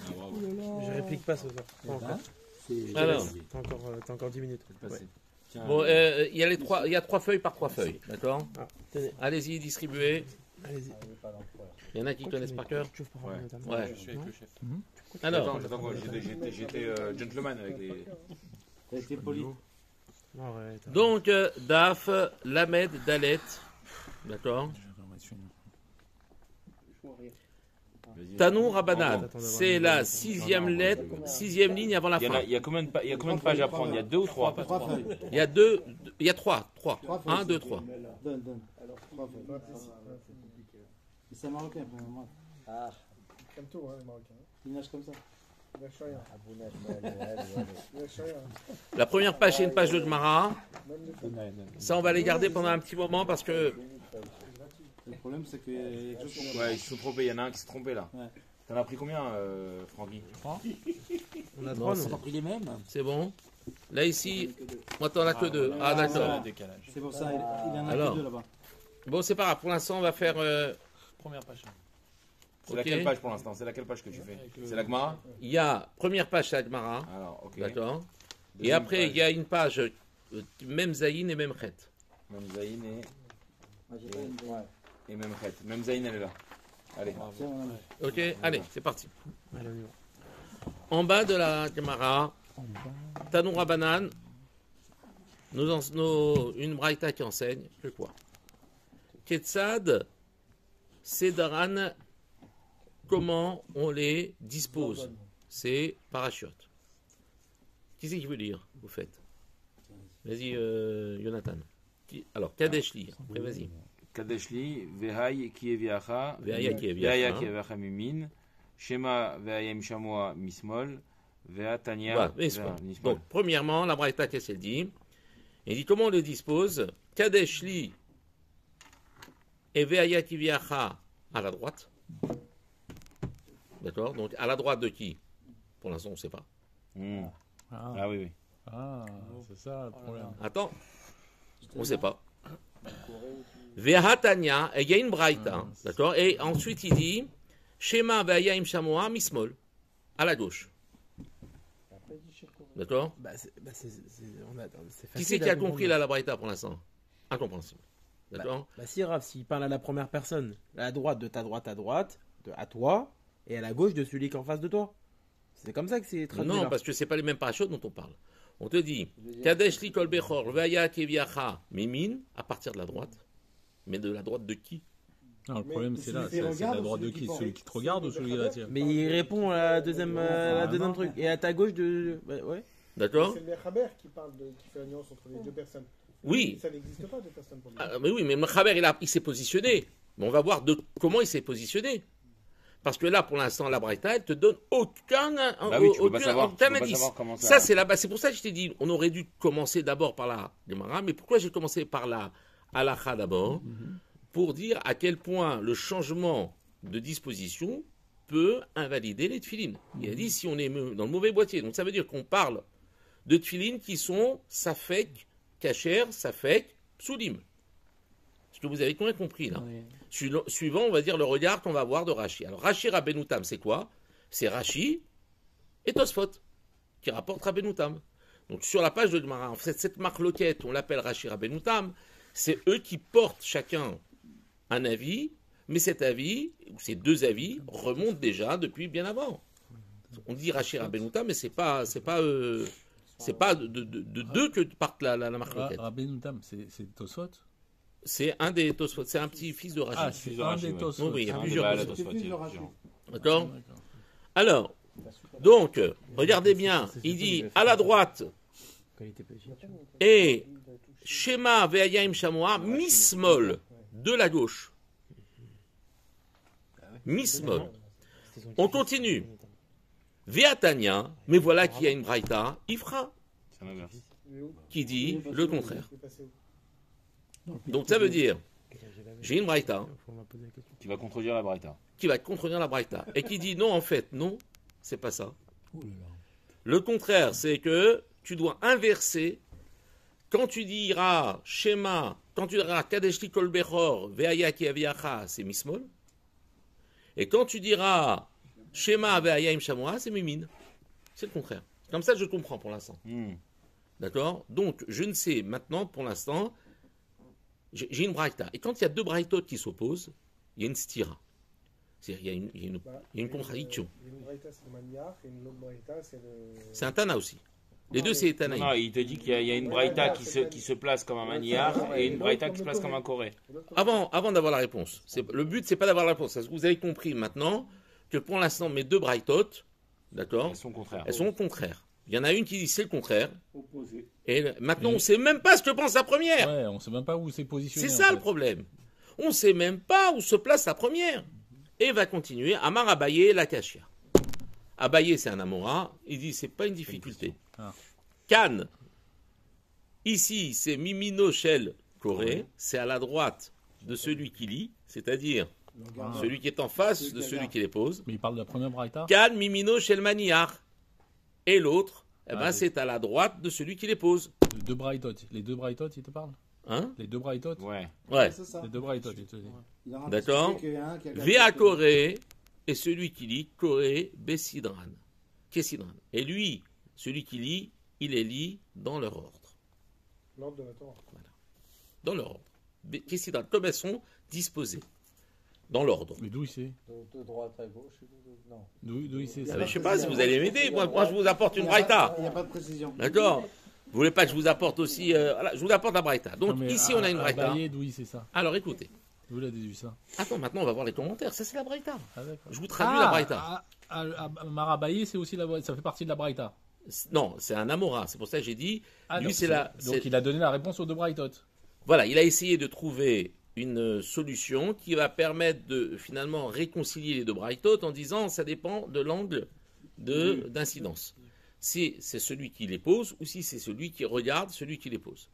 Je réplique pas ce soir. Pas encore. Alors. T'as encore 10 minutes. Ouais. Bon, il y a 3 feuilles par 3 feuilles. D'accord. Ah, tenez. Allez-y, distribuez. Allez-y. Il y en a qui connaissent par cœur. Tu ouvres par Ouais. notamment. Ouais. Je suis avec le chef. Alors, Attends, j'étais gentleman avec les. T'as été poli. Arrête. donc, Daf, Lamed, Dalet. D'accord. Tanou Rabanan, c'est la 6e lettre, 6e ligne avant la fin. Il y a combien de pages à prendre? Il y a 2 ou 3? 3 feuilles. Il y a 3. 1, 2, 3. Donne. Alors, 3 feuilles. Mais c'est marocain, premièrement. Comme tout, hein, les Marocains. Il nage comme ça. Il lâche rien. Il lâche rien. La première page, c'est une page de Gemara. Même les femmes. Ça, on va les garder pendant un petit moment parce que Le problème, c'est que. Ouais, ils se sont trompés. Il y en a un qui s'est trompé là. Ouais. T'en as pris combien, Francky? On a Non, 3, c'est- non? pris les mêmes. c'est bon. Là, ici, moi, t'en as que 2. Ah, d'accord. C'est pour ça, il en a Alors. que 2 là-bas. Bon, c'est pas grave. Pour l'instant, on va faire. Première page. C'est Ok. laquelle page pour l'instant? C'est laquelle page que tu fais? C'est la Gemara? Il y a première page, c'est la Gemara. Alors, ok. D'accord. Et Deuxième après, page. il y a une page, même Zayin et même Chet. Même Zayn Moi, j'ai pas une idée. et même Chet. Même Zayn, elle est là. Allez. Tiens, mon ami. Ok, allez, c'est parti. Allez, on y va. En bas de la Gemara, Tanou Rabanan, une braïta qui enseigne que quoi? Ketzad, Sedaran, comment on les dispose? C'est parachute. Qui c'est qui veut lire, vous faites? Vas-y, Jonathan. Alors, Kadeshli, après vas-y. Kadeshli, Vehai Kieviacha, Ve'aya Kieviacha. Kieviacha Mimin, Shema Ve'ayem Shamoa Mismol, Ve'atania Voilà, donc, premièrement, la braïta, qu'est-ce qu'elle dit? Elle dit comment on le dispose? Kadeshli et Ve'aya Kieviacha à la droite. D'accord? Donc, à la droite de qui? Pour l'instant, on ne sait pas. Ah oui, oui. Ah, c'est ça le problème. Attends, on ne sait pas. Ve'hatania, et il y a une braïta, d'accord? Et ensuite, il dit Shema Ve'aya im Shamoa Mismol, à la gauche. D'accord? C'est Qui c'est qui a compris là la braïta pour l'instant? Incompréhensible. D'accord? Bah si, Raph, s'il parle à la première personne, à la droite de ta droite à droite, à toi, et à la gauche de celui qui est en face de toi. C'est comme ça que c'est traduit. Non, là. parce que c'est pas les mêmes parachutes dont on parle. On te dit Kadesh li kol bechor ve'aya keviacha mimin à partir de la droite. Mais de la droite de qui? Non, le problème c'est là, c'est la droite de qui? Celui qui te regarde ou celui qui la tire? Mais il répond à la deuxième truc. Et à ta gauche de. Ouais. D'accord? C'est le Mechaber qui fait la nuance entre les deux personnes. Oui. Ça n'existe pas, deux personnes pour lui. Mais oui, mais Mechaber, il s'est positionné. Mais on va voir comment il s'est positionné. Parce que là, pour l'instant, la Braïta, elle te donne aucun indice. Ça, c'est là-bas. C'est pour ça que je t'ai dit, on aurait dû commencer d'abord par la Gemara. Mais pourquoi j'ai commencé par la Halakha d'abord? Pour dire à quel point le changement de disposition peut invalider les tefilines. Il a dit si on est dans le mauvais boîtier. Donc ça veut dire qu'on parle de tefilines qui sont safek, kacher, safek, psulim. Est-ce que vous avez bien compris là? Suivant, on va dire le regard qu'on va avoir de Rashi. Alors Rashi Rabbeinu Tam, c'est quoi? C'est Rashi et Tosfot qui rapportent Rabbeinu Tam. Donc sur la page de Gemara, en fait, cette marque loquette, on l'appelle Rashi Rabbeinu Tam, c'est eux qui portent chacun un avis, mais cet avis, ou ces deux avis, remontent déjà depuis bien avant. On dit Rashi Rabbeinu Tam, mais c'est pas de deux que parte la marque loquette. Rabbeinu Tam, c'est Tosfot? C'est un des Tosfot, c'est un petit-fils de Rashi. Ah, c'est un des Tosfot. Oui, il y a plusieurs Tosfot. D'accord? Alors, donc, regardez bien, il dit à la droite, et Shema Ve'ayim Shamoa, Mismol, de la gauche. Mismol. On continue. Ve'atania, mais voilà qu'il y a une braïta, Ifra, qui dit le contraire. Donc ça veut dire, j'ai une braïta qui va contredire la braïta. Et qui dit non, en fait, non, c'est pas ça. Le contraire, c'est que tu dois inverser. Quand tu diras Shema, quand tu diras Kadeshli Kol Bechor, Ve'aya Ki Aviacha, c'est Mismol. Et quand tu diras Shema Ve'aya Im Shamoa, c'est Mimin. C'est le contraire. Comme ça, je comprends pour l'instant. D'accord? Donc, je ne sais maintenant, pour l'instant, j'ai une braïta. Et quand il y a deux braïtotes qui s'opposent, il y a une stira. C'est-à-dire, il y a une contradiction. Une braïta, c'est le maniach, et une autre braïta, c'est le... C'est un tana aussi. Les deux, c'est les tanaïs. Non, il te dit qu'il y a une braïta qui se place comme un maniach et une braïta qui se place comme un koré. Avant d'avoir la réponse. Le but, c'est pas d'avoir la réponse. Vous avez compris maintenant que pour l'instant, mes deux braïtotes, d'accord, elles sont contraires. Il y en a une qui dit c'est le contraire. Et maintenant, on ne sait même pas ce que pense la première. Ouais, on ne sait même pas où c'est positionné. C'est ça le problème. On ne sait même pas où se place la première. Et va continuer. Amar Abaye la Kashia. Abaye, c'est un Amora. Il dit c'est pas une difficulté. Kan. Ici, c'est Mimino Shel Koré. C'est à la droite de celui qui lit, c'est-à-dire celui qui est en face de celui qui les pose. Mais il parle de la première braïta. Kan Mimino Shel Maniar. Et l'autre, c'est à la droite de celui qui les pose. Les deux braïtotes, il te parle? Hein? Les deux braïtotes? Ouais. Les deux braïtotes, il te dit. D'accord. Via Koré, et celui qui lit, Koré Bessidran. Kessidran. Et lui, celui qui lit, il les lit dans leur ordre. L'ordre de la Torah. Voilà. Dans leur ordre. Kessidran, comme elles sont disposées. Dans l'ordre. Mais d'où il sait? De droite à gauche? Non. D'où il sait ça? Je ne sais pas si vous allez m'aider. Moi, je vous apporte une braïta. Il n'y a pas de précision. D'accord. Vous voulez pas que je vous apporte aussi... je vous apporte la braïta. Donc non, ici, on a une braïta. D'où il sait ça? Alors écoutez. D'où il a déduit ça? Attends, maintenant, on va voir les commentaires. Ça, c'est la braïta. Je vous traduis la braïta. Marabaye, c'est aussi ça fait partie de la braïta. Non, c'est un amora. C'est pour ça que j'ai dit... lui, c'est la... Donc il a donné la réponse aux deux braïtotes. Voilà, il a essayé de trouver une solution qui va permettre de finalement réconcilier les deux braïtotes en disant ça dépend de l'angle d'incidence. Si c'est celui qui les pose ou si c'est celui qui regarde celui qui les pose.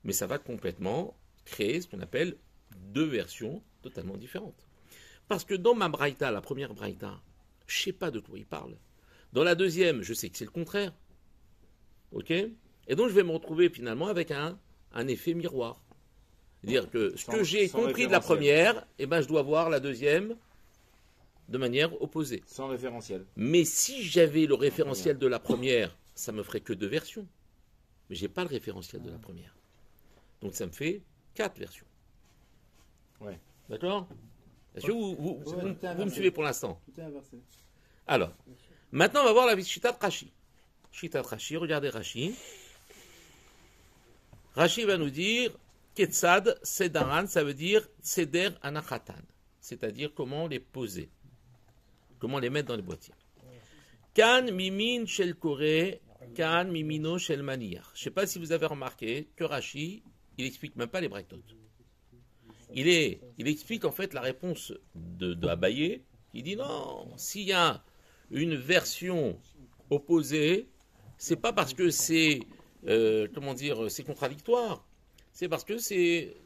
Mais ça va complètement créer ce qu'on appelle deux versions totalement différentes. Parce que dans ma braïta, la première braïta, je ne sais pas de quoi il parle. Dans la deuxième, je sais que c'est le contraire. Ok? Et donc je vais me retrouver finalement avec un effet miroir. C'est-à-dire que ce que j'ai compris de la première, je dois voir la deuxième de manière opposée. Sans référentiel. Mais si j'avais le référentiel de la première, ça me ferait que deux versions. Mais je n'ai pas le référentiel de la première. Donc ça me fait 4 versions. Ouais. D'accord? Est-ce que vous me suivez pour l'instant? Tout est inversé. Alors, maintenant on va voir la Shita de Rashi. Shita de Rashi, regardez Rashi. Rashi va nous dire Ketzad Sedaran, ça veut dire Seder Anachatan, c'est-à-dire comment les poser, comment les mettre dans les boîtiers. Kan Mimin Shel Koré Kan Mimino Shel Maniar. Je ne sais pas si vous avez remarqué que Rashi, il explique même pas les Braithot. Il explique en fait la réponse de Abaye. Il dit non, s'il y a une version opposée, c'est pas parce que c'est c'est contradictoire. C'est parce que c'est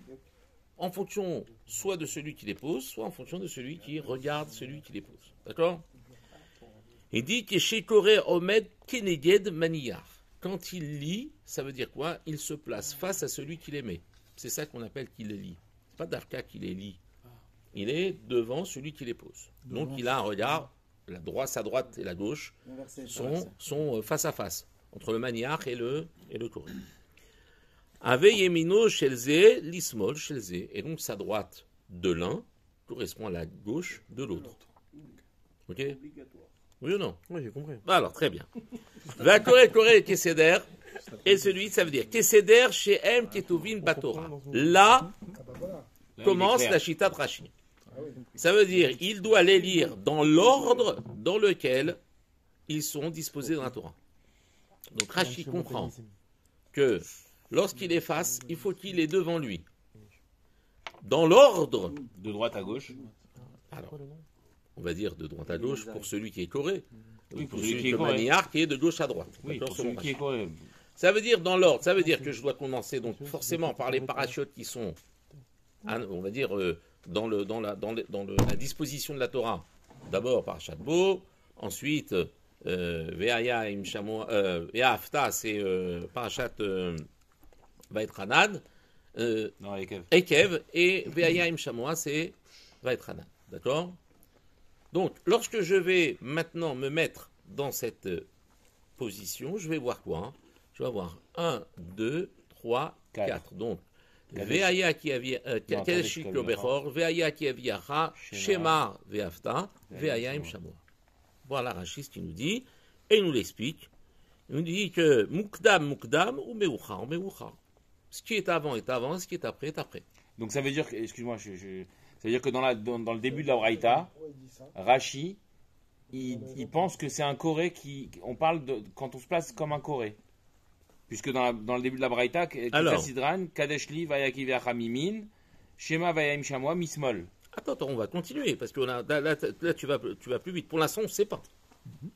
en fonction soit de celui qui les pose, soit en fonction de celui qui regarde celui qui les pose. D'accord? Il dit que chez Koré Omed Keneged Maniyar. Quand il lit, ça veut dire quoi? Il se place face à celui qui les met. C'est ça qu'on appelle qu'il les lit. C'est pas Darka qui les lit. Il est devant celui qui les pose. Donc il a un regard, sa droite et la gauche sont face à face, entre le Maniyar et le Koré. Ave Yemino Shelze, l'Ismol Shelze. Et donc sa droite de l'un correspond à la gauche de l'autre. Ok? Oui ou non? Oui, j'ai compris. Alors, très bien. Va Koré Keseder. Et celui, ça veut dire Keseder chez M Ketuvin Batora. Là commence la Shita de Rashi. Ça veut dire il doit les lire dans l'ordre dans lequel ils sont disposés dans la Torah. Donc Rashi comprend que lorsqu'il est face, il faut qu'il est devant lui. Dans l'ordre. De droite à gauche. Alors, on va dire de droite à gauche pour celui qui est coré. Oui, pour celui qui est maniar qui est de gauche à droite. Oui, pour celui qui est coré. Ça veut dire dans l'ordre, ça veut dire que je dois commencer donc forcément par les parachutes qui sont, on va dire, dans la disposition de la Torah. D'abord parachat Bo, ensuite Veaya im Shamo, Ve'afta c'est parachat Vaetranan, Ekev, et Veaya im Shamoa c'est Vaetranan. D'accord? Donc, lorsque je vais maintenant me mettre dans cette position, je vais voir quoi? Je vais voir 1, 2, 3, 4. Donc, Veaya ki avia Kadesh Klobechor, Veaya ki aviacha, Shema ve'afta, Veaya im Shamoa. Voilà Rachis qui nous dit, et il nous l'explique. Il nous dit que Mukdam ou Meuchar. Ce qui est avant, ce qui est après. Donc ça veut dire que, excuse-moi, ça veut dire que dans le début de la Braïta, Rashi, il pense que c'est un Koré on parle quand on se place comme un Koré. Puisque dans le début de la Braïta, Sidran, Kadeshli, Vayaki Mimin, Shema Vayam Shamoa, Mismol. Attends, on va continuer, parce que là tu vas plus vite. Pour l'instant, on ne sait pas.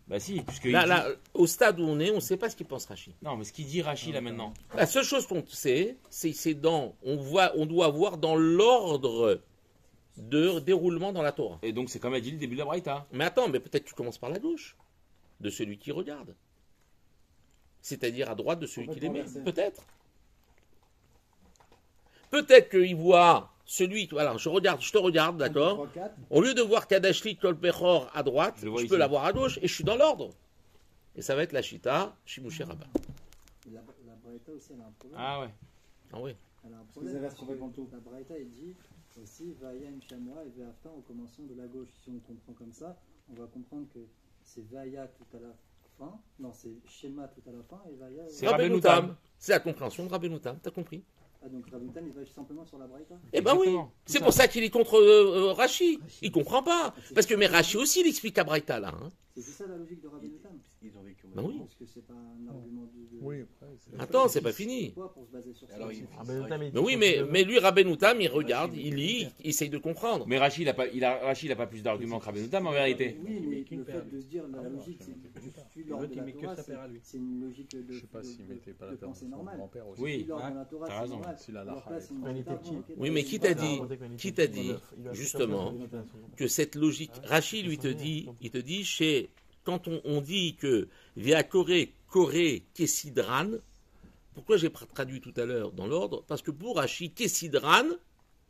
Bah si, puisque là, au stade où on est, on ne sait pas ce qu'il pense Rashi. Non, mais ce qu'il dit Rashi là maintenant. La seule chose qu'on sait, c'est on doit voir dans l'ordre de déroulement dans la Torah. Et donc c'est comme a dit le début de la Braïta. Mais attends, mais peut-être tu commences par la gauche de celui qui regarde. C'est-à-dire à droite de celui qui les met. Peut-être. Peut-être qu'il voit celui. Alors je te regarde, d'accord. Au lieu de voir Kadashli Kolpechor à droite, je peux l'avoir à gauche et je suis dans l'ordre. Et ça va être la Shita Shimush Rabba. La Braïta aussi, elle a un problème. Ah ouais. Ah ouais. Elle a un problème. La Braïta, elle dit aussi Vaya im Shamoa et Ve'afta en commençant de la gauche. Si on comprend comme ça, on va comprendre que c'est Vaya tout à la fin. Non, c'est Shema tout à la fin et Vaya. C'est Rabbeinu Tam. C'est la compréhension de Rabbeinu Tam. T'as compris? Ah, donc Rabbeinu Tam, il va simplement sur la Braïta? Eh ben oui. C'est pour ça qu'il est contre Rashi. Il comprend pas. Parce que mais Rashi aussi, il explique à Braïta là. Hein. C'est ça la logique de Rabbeinu Tam. Ils ont vécu. Ben oui. Parce que c'est pas un argument Oui, attends, c'est pas fini. Pour se baser sur ça. Mais oui, mais lui, Rabbeinu Tam, il regarde, il lit, il essaye de comprendre. Mais Rashi, il a pas plus d'arguments que Rabbeinu Tam en vérité. Oui, mais le fait de se dire la logique, c'est je suis l'ordre de la Torah, c'est une logique de pensée normale. Oui, t'as raison. Oui, mais qui t'a dit justement que cette logique, Rashi lui te dit, il te dit quand on dit que via Koré, Kessidran, pourquoi j'ai traduit tout à l'heure dans l'ordre? Parce que pour Rashi, Kessidran,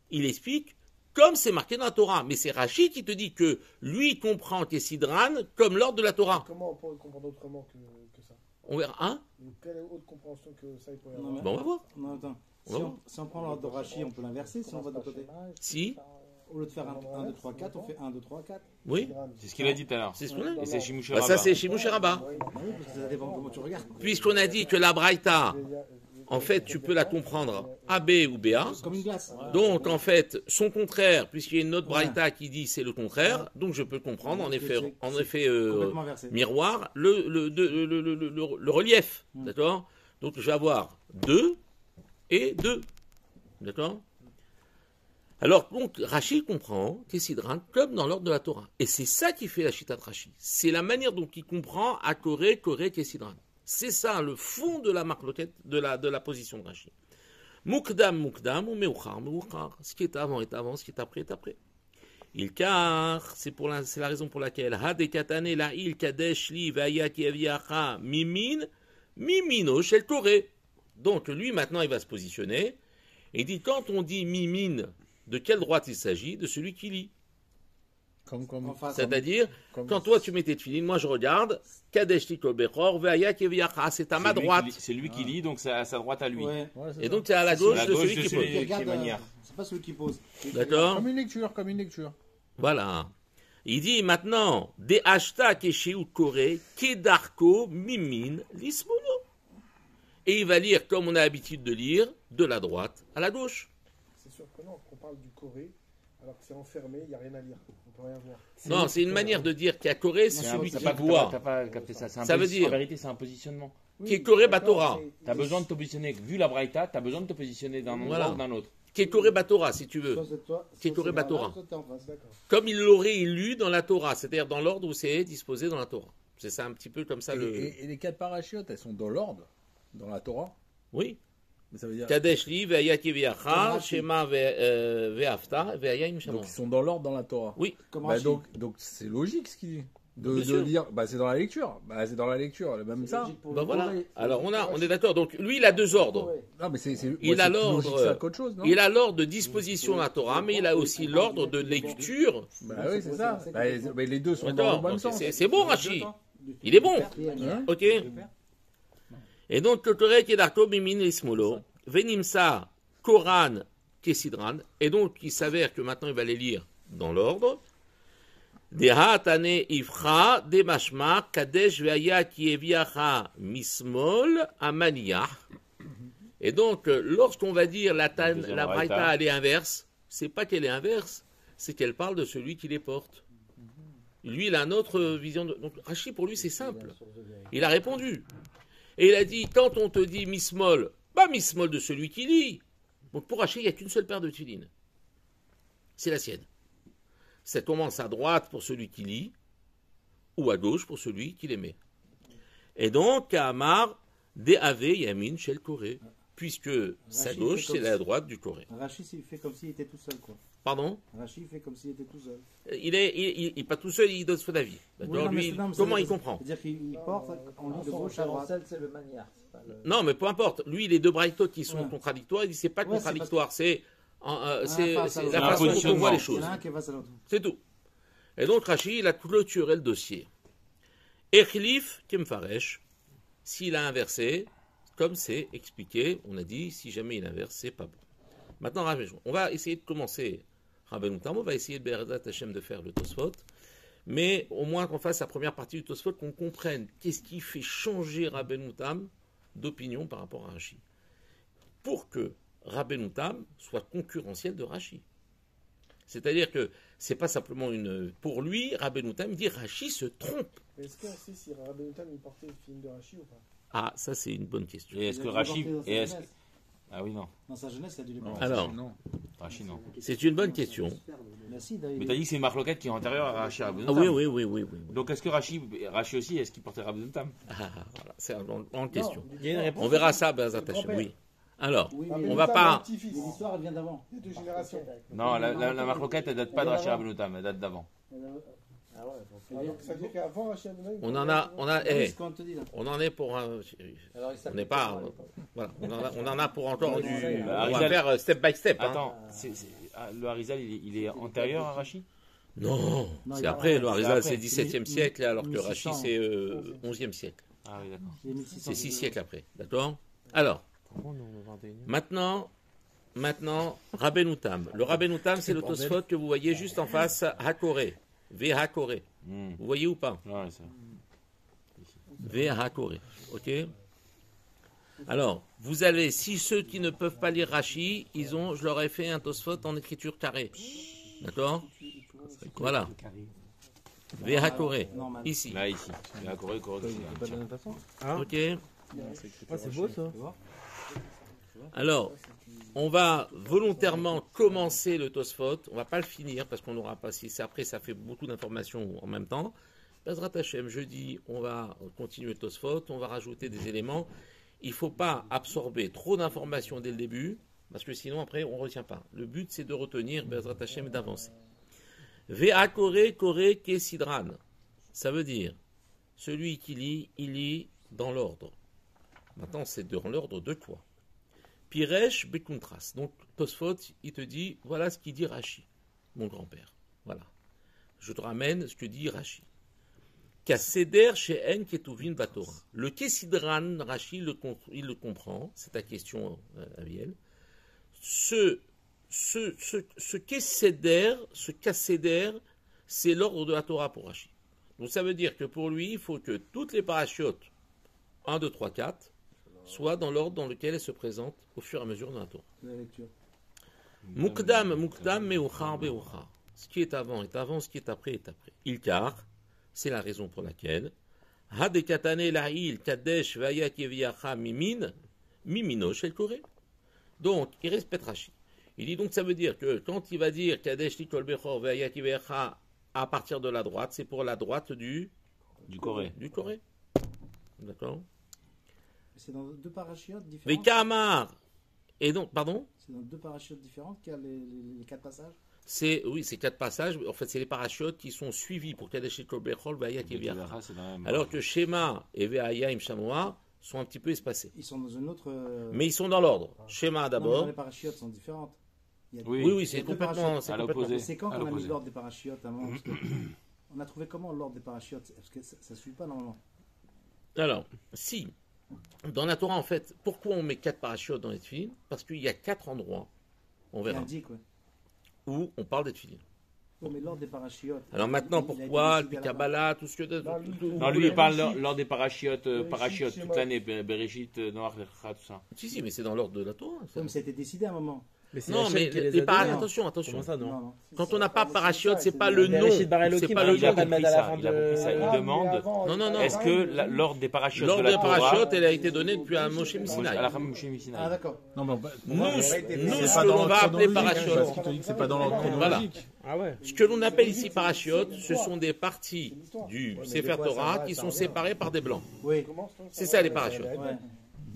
il explique comme c'est marqué dans la Torah. Mais c'est Rashi qui te dit que lui comprend Kessidran comme l'ordre de la Torah. Comment on peut comprendre autrement que ça? On verra. Hein? Quelle autre compréhension que ça il pourrait y avoir? Bon, on va voir. Non, attends. Si on prend l'ordre de Rashi, on peut l'inverser si on va de côté. Si. Au lieu de faire 1, 2, 3, 4, on fait 1, 2, 3, 4. Oui. C'est ce qu'il a dit tout à l'heure. C'est ce qu'on a. Et c'est Shimush Ça, c'est Shimush Rabba. Oui, parce que ça dépend comment tu regardes. Puisqu'on a dit que la Braïta, en fait, tu peux la comprendre AB ou BA. Comme une glace. Donc, en fait, son contraire, puisqu'il y a une autre braïta qui dit c'est le contraire, donc je peux comprendre, en effet, Complètement inversé. miroir, le relief. D'accord? Donc, je vais avoir 2 et 2. D'accord? Alors, donc, Rashi comprend Kessidran comme dans l'ordre de la Torah. Et c'est ça qui fait la Chita de Rashi. C'est la manière dont il comprend à Koré, Kessidran. C'est ça, le fond de la marloquette, de la position de Rashi. Mukdam, ou Meuchar, Meuchar. Ce qui est avant est avant, ce qui est après est après. Il car, c'est la raison pour laquelle, Hadekatane, la il kadesh li, vaya kieviacha, mimino, shel Koré. Donc, lui, maintenant, il va se positionner. Et il dit, quand on dit mimine, de quelle droite il s'agit? De celui qui lit. C'est-à-dire, quand toi tu mets tes tefilines, moi je regarde, Kadesh Tiko Bechor, Veaya Keviacha, c'est à ma droite. C'est lui qui lit, donc c'est à sa droite à lui. Ouais. Et donc c'est à la gauche de celui qui pose. C'est pas celui qui pose. D'accord? Comme une lecture. Voilà. Il dit maintenant, des hashtags Kesheut Kore, Kedarko, Mimin, Lismono. Et il va lire comme on a l'habitude de lire, de la droite à la gauche. C'est surprenant qu'on parle du Corée, alors que c'est enfermé, il n'y a rien à lire. On peut rien voir. Non, c'est une manière de dire qu'à Corée, c'est celui qui voit. T'as pas capté ça. Ça veut dire. En vérité, c'est un positionnement. Qui est Corée Batora. Tu as besoin de te positionner, vu la Braïta, tu as besoin de te positionner d'un endroit ou d'un autre. Qui est Corée Batora, si tu veux. Qui est Corée Batora. Comme il l'aurait lu dans la Torah, c'est-à-dire dans l'ordre où c'est disposé dans la Torah. C'est ça un petit peu comme ça. Et les 4 parachutes, elles sont dans l'ordre, dans la Torah? Oui. Mais ça veut dire... Kadesh li, ve'aya kiviacha, shema ve'afta, ve'aya im shamor. Donc ils sont dans l'ordre dans la Torah. Oui. Bah donc c'est logique ce qu'il dit. De dire, bah c'est dans la lecture. Bah c'est dans la lecture, même ça. Bah voilà. Alors on est d'accord. Donc lui il a deux ordres. Non mais il a l'ordre. Il a l'ordre de disposition de la Torah, mais il a aussi l'ordre de lecture. Bah oui c'est ça. Mais les deux sont dans le bon sens. C'est bon Rashi. Il est bon. Ok. Et donc, Kotorek et Darko Bimin Ismolo, Venimsa, Koran, Kessidran, et donc il s'avère que maintenant il va les lire dans l'ordre. Deha Tane Ifra, Demashma, Kadesh Veaya Kieviacha Mismol, Amaniah. Et donc, lorsqu'on va dire la Braïta, elle est inverse, c'est pas qu'elle est inverse, c'est qu'elle parle de celui qui les porte. Lui, il a une autre vision. Donc, Rashi, pour lui, c'est simple. Il a répondu. Et il a dit, quand on te dit mismol, pas mismol de celui qui lit. Donc pour Rashi, il n'y a qu'une seule paire de tefilines. C'est la sienne. Ça commence à droite pour celui qui lit, ou à gauche pour celui qui les met. Et donc, Amar, De'ave Yamin Shel Koré, puisque sa gauche, c'est la droite du Koré. Rashi, il fait comme s'il était tout seul, quoi. Pardon? Rashi fait comme s'il était tout seul. Il est pas tout seul, il donne son avis. D'accord? Lui, comment il comprend? C'est-à-dire qu'il porte, on lit de gauche à droite. C'est le manière. Non, mais peu importe. Lui, les deux braïtot qui sont contradictoires, il dit c'est pas contradictoire, c'est la façon dont on voit les choses. C'est tout. Et donc Rashi, il a clôturé le dossier. Echlif Kemfaresh, s'il a inversé, comme c'est expliqué, on a dit, si jamais il inverse, c'est pas bon. Maintenant, on va essayer de commencer. Rabbeinu Tam, on va essayer de Be'ezrat Hashem de faire le Tosfot, mais au moins qu'on fasse la première partie du Tosfot, qu'on comprenne qu'est-ce qui fait changer Rabbeinu Tam d'opinion par rapport à Rashi, pour que Rabbeinu Tam soit concurrentiel de Rashi. C'est-à-dire que c'est pas simplement pour lui, Rabbeinu Tam dit Rashi se trompe. Mais est-ce que si Rabbeinu Tam il portait le film de Rashi ou pas? Ah, ça c'est une bonne question. Et est-ce que Rashi Ah oui, non. Dans sa jeunesse, il a dû les porter. Alors, non. Rashi, non. C'est une bonne question. Mais t'as dit que c'est une marloquette qui est antérieure à Rashi Rabbeinu Ah Tam. Oui. Donc est-ce que Rashi aussi, est-ce qu'il portait Rabbeinu Tam? Voilà, c'est une grande question. Il y a une réponse. On verra ça, Be'ezrat Hashem, oui. Alors, on va Rabbeinu Tam, pas... L'histoire, elle vient d'avant. Il y a 2 générations. Non, la marloquette, elle date pas de Rashi Rabbeinu Tam, elle date d'avant. Alors, ça veut dire qu'avant Rashi Rabbeinu Tam, On en est pour un... On n'est pas... Voilà, on en a pour encore du... On va faire step by step. Attends, le Harizal, il est antérieur à Rashi? Non, c'est après. Le Harizal, c'est 17e siècle, alors que Rashi, c'est 11e siècle. Ah oui, d'accord. C'est 6 siècles après. D'accord? Alors, maintenant, Rabbeinu Tam. Le Rabbeinu Tam, c'est le Tosfot que vous voyez juste en face, Hakoré. Ve-Hakoré. Vous voyez ou pas? Ouais, ça. Ve-Hakoré. Ok? Alors, vous allez, si ceux qui ne peuvent pas lire Rashi, je leur ai fait un Tosfot en écriture carrée. D'accord? Voilà. Vehakore, ici. Là, ici. Vehakore, correct. Pas de notation. Ah, Ok. c'est beau ça. Alors, on va volontairement commencer le Tosfot. On va pas le finir parce qu'on n'aura pas. Si c'est après, ça fait beaucoup d'informations en même temps. Bezrat Hashem, jeudi, on va continuer le Tosfot. On va rajouter des éléments. Il ne faut pas absorber trop d'informations dès le début parce que sinon, après, on ne retient pas. Le but, c'est de retenir Bezrat Hashem et d'avancer. Ve'akore kore kesidran. Ça veut dire, celui qui lit, il lit dans l'ordre. Maintenant, c'est dans l'ordre de quoi? Piresh Bekuntras. Donc, Tosfot, il te dit, voilà ce qu'il dit Rashi, mon grand-père. Voilà. Je te ramène ce que dit Rashi. Kaseder she'en ketuvin batora. Le Kesidran, Rashi, il le comprend, c'est ta question, Aviel. Ce Keseder, c'est l'ordre de la Torah pour Rashi. Donc, ça veut dire que pour lui, il faut que toutes les parachutes, 1, 2, 3, 4, soit dans l'ordre dans lequel elle se présente au fur et à mesure de la Torah. La lecture. Mukdam, meuchar, beuchar. Ce qui est avant, ce qui est après, est après. Ilkar, c'est la raison pour laquelle Hadekatane la'il kadesh vaya keviacha mimin, mimino shel kore. Donc, il respecte Rashi. Il dit donc, ça veut dire que quand il va dire kadesh likol bechor vaya keviacha à partir de la droite, c'est pour la droite du Corée. Du Corée. D'accord? C'est dans deux parachutes différents. Mais Kamar. Et donc, pardon? C'est dans deux parachutes différentes qu'il y a les 4 passages. Oui, c'est 4 passages. En fait, c'est les parachutes qui sont suivis pour Kadesh et Kolbechol, Vaya Keviacha. Alors que Shema et Veaya Imshamoa sont un petit peu espacés. Ils sont dans une autre. Mais ils sont dans l'ordre. Shema d'abord. Les parachutes sont différentes. Oui, c'est complètement. À l'opposé. C'est quand qu'on a mis l'ordre des parachutes avant? On a trouvé comment l'ordre des parachutes? Parce que ça ne suit pas normalement. Alors, si. Dans la Torah, en fait, pourquoi on met 4 parachutes dans les tefilines? Parce qu'il y a 4 endroits, on verra, où on parle des tefilines. Oui, mais l'ordre des parachutes. Alors maintenant, pourquoi le Kabbalah, tout ce que... Non, lui, il parle lors des parachutes toute l'année, Bereshit, Noach, Lecha, tout ça. Si, mais c'est dans l'ordre de la Torah. Oui, mais ça a été décidé à un moment. Non, mais les parachutes, attention. Ça, non. Quand on n'a pas parachute, c'est pas le nom. C'est pas le Il a nom. compris ça. Il demande, non. est-ce que l'ordre des parachutes de la Torah... L'ordre des parachutes, elle a été donnée depuis un Moshe Missinaï. Ah, d'accord. Non, mais nous, ce que l'on va appeler parachute. Parce qu'il te dit que c'est pas dans l'ordre chronologique. Ah ouais. Ce que l'on appelle ici parachute, ce sont des parties du Sefer Torah qui sont séparées par des blancs. Oui. C'est ça les parachutes.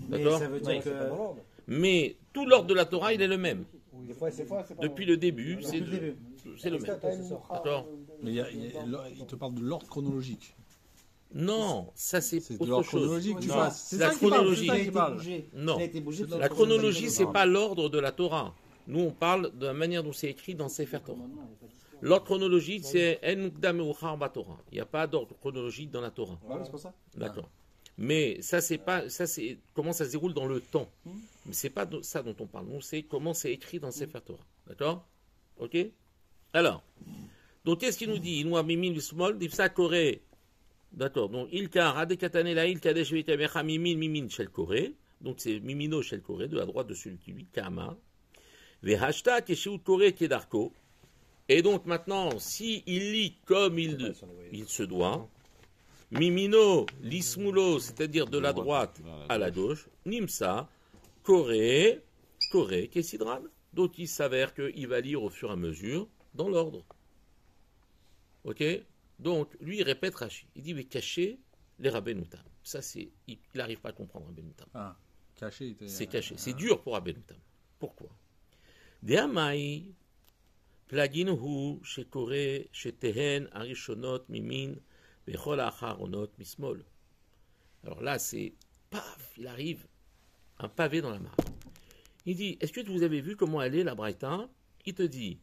D'accord? Ça veut dire que... Mais tout l'ordre de la Torah, il est le même. Depuis le début, c'est le même. D'accord? Mais il te parle de l'ordre chronologique. Non, ça c'est de autre l'ordre chose. chronologique. Non, c'est la chronologie. Non, la chronologie, c'est pas l'ordre de la Torah. Nous, on parle de la manière dont c'est écrit dans Sefer Torah. L'ordre chronologique, c'est En Mukdam Meuchar Batorah. Il n'y a pas d'ordre chronologique dans la Torah. C'est pour ça. D'accord. Mais ça, c'est comment ça se déroule dans le temps. Mais c'est pas ça dont on parle. Nous, c'est comment c'est écrit dans Sefer Torah. D'accord? Ok? Alors, donc qu'est-ce qu'il nous dit? Il nous a mimin bismol, dipsa koré. D'accord. Donc, ilkar, adekatane la il kadesh vitamecha mimin shel koré. Donc, c'est mimino shel koré, de la droite de celui qui lui, kama. Vehashta keshiut koré kedarko. Et donc, maintenant, si il lit comme il se doit, mimino, lismulo, c'est-à-dire de la droite à la gauche, nimsa, koré, kesidran. Donc, il s'avère qu'il va lire au fur et à mesure dans l'ordre. Ok? Donc, lui, il répète Rashi. Il dit, mais caché les Rabbenoutam. Ça, il n'arrive pas à comprendre Rabbenoutam. Ah, caché. C'est caché. C'est dur pour Rabbenoutam. Pourquoi? De'amai, plaginuhu, shekore, shetehen, arishonot, mimin, bechol acharonot, mismol. Alors là, c'est, paf, il arrive, un pavé dans la mare. Il dit, est-ce que vous avez vu comment elle est, la Braïta? Il te dit,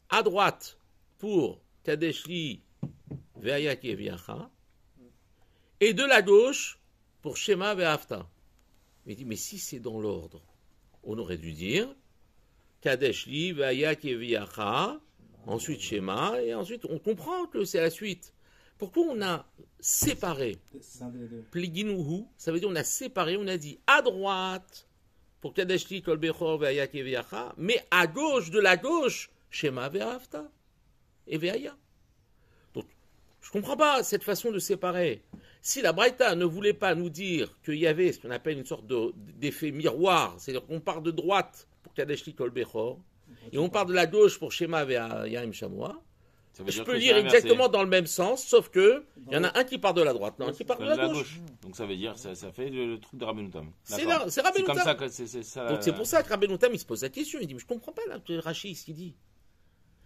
à droite, pour Kadeshli, Ve'aya Keviacha, et de la gauche, pour Shema Ve'afta. Il dit, mais si c'est dans l'ordre, on aurait dû dire, Kadeshli, Ve'aya Keviacha, ensuite Shema, et ensuite, on comprend que c'est la suite. Pourquoi on a séparé Pliginuhu, ça veut dire on a séparé, on a dit à droite pour Kadeshli Kol Bechor Ve'aya Keviacha, mais à gauche, de la gauche, Shema Ve'afta et Ve'aya. Donc, je ne comprends pas cette façon de séparer. Si la Braïta ne voulait pas nous dire qu'il y avait ce qu'on appelle une sorte d'effet miroir, c'est-à-dire qu'on part de droite pour Kadeshli Kol Bechor, et on part de la gauche pour Shema Ve'aya Im Shamoa, je peux lire exactement dans le même sens, sauf que il y en a un qui part de la droite, non, un qui part de la gauche. Donc ça veut dire, ça fait le truc de Rabbeinu Tam. C'est Rabbeinu comme Tam. ça que c'est ça. Donc c'est pour ça que Rabbeinu Tam il se pose la question, il dit mais je comprends pas là, Rashi ce qu'il dit.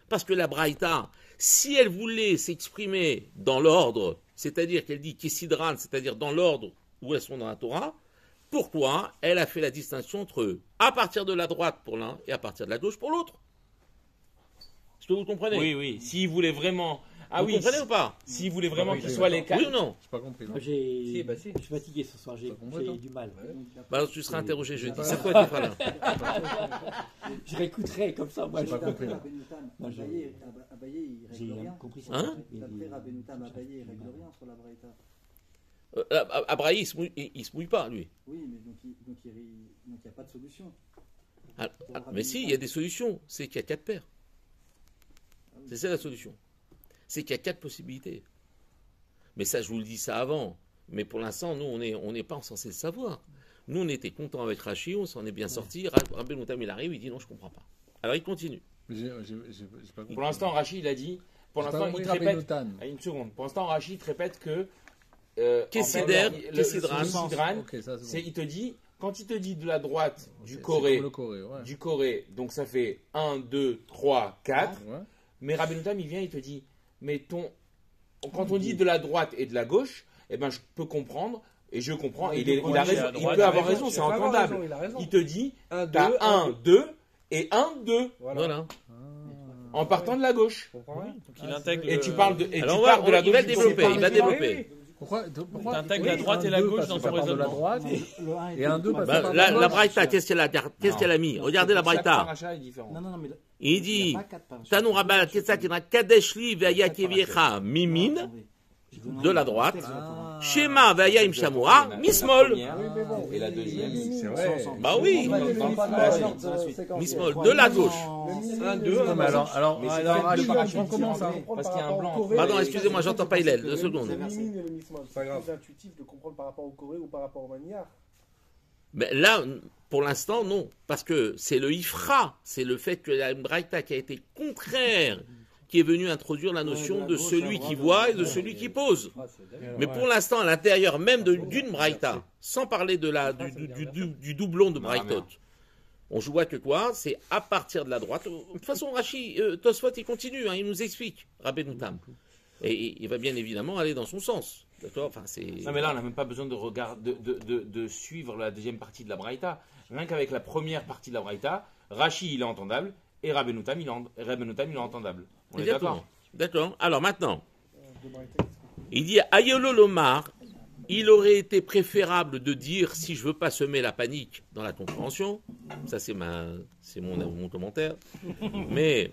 Parce que la Braïta, si elle voulait s'exprimer dans l'ordre, c'est-à-dire qu'elle dit Kessidran, c'est-à-dire dans l'ordre où elles sont dans la Torah, pourquoi elle a fait la distinction entre à partir de la droite pour l'un et à partir de la gauche pour l'autre? Est-ce que vous comprenez? Oui, oui. S'il voulait vraiment. Ah vous oui. comprenez ou pas? S'il voulait vraiment qu'il soit les quatre. Oui ou non? J'ai pas compris. Non. Je suis fatigué ce soir, j'ai du mal. Bah alors tu seras interrogé jeudi. C'est quoi tes frères là? Je réécouterai comme ça, moi. J'ai pas compris. Abaye, il J'ai règle rien. compris ça. Hein? D'après Rabbeinu Tam, Abaye, il règle rien sur la Braïta. Abraï, il se mouille pas, lui. Oui, mais donc il n'y a pas de solution. Mais si, il y a des solutions. C'est qu'il y a 4 paires. C'est ça la solution. C'est qu'il y a 4 possibilités. Mais ça, je vous le dis ça avant. Mais pour l'instant, nous, on n'est pas censé le savoir. Nous, on était contents avec Rachi, on s'en est bien sorti. Rabbeinu Tam, il arrive, il dit non, je comprends pas. Alors il continue. J'ai pas compris. Pour l'instant, Rachid, il a dit. Pour l'instant, il te répète. Une seconde. Pour l'instant, Rachid te répète que. Kessidran, il te dit. Quand il te dit de la droite du Corée, du Corée, donc ça fait 1, 2, 3, 4. Ouais. Mais Rabbeinu Tam, il vient, il te dit, mais quand on dit de la droite et de la gauche, eh ben, je peux comprendre, et je comprends, et il a raison, il peut avoir raison, c'est entendable. Il te dit, t'as 1, 2, et 1, 2. Voilà. En partant de la gauche. Il intègre et tu parles de, et alors tu parles de la gauche. Il va développer. Pourquoi t'intègres la droite et la gauche dans ton raisonnement? La droite et un 2 la Braïta, qu'est-ce qu'elle a mis? Regardez la Braïta. Il dit Tanou Rabba Ketsakina Kadeshli Ve'aya Keviecha Mimin de la droite, Shema Ve'aya Im Shamoa Mismol. Et la deuxième, c'est vrai. Bah oui, Mismol de la gauche. 1, 2. Alors, on commence. Parce qu'il y a un blanc. Pardon, excusez-moi, j'entends pas Hillel. 2 secondes. C'est plus intuitif de comprendre par rapport au Corée ou par rapport au Maniar. Mais là, pour l'instant, non. Parce que c'est le Ifra, c'est le fait que la Braïta qui a été contraire, qui est venu introduire la notion de celui qui voit et de celui qui pose. Mais pour l'instant, à l'intérieur même d'une Braïta, sans parler du doublon de Braïtot, on voit que quoi? C'est à partir de la droite. De toute façon, Tosfot, il continue, il nous explique, Rabbeinu Tam. Et il va bien évidemment aller dans son sens. D'accord? Enfin, non, mais là, on n'a même pas besoin de suivre la deuxième partie de la Braïta. Rien qu'avec la première partie de la Braïta, Rashi, il est entendable, et Rabbeinu Tam, il est entendable. On est d'accord? D'accord. Alors maintenant, il dit Ayolo Lomar, il aurait été préférable de dire, si je veux pas semer la panique dans la compréhension, ça c'est mon commentaire, mais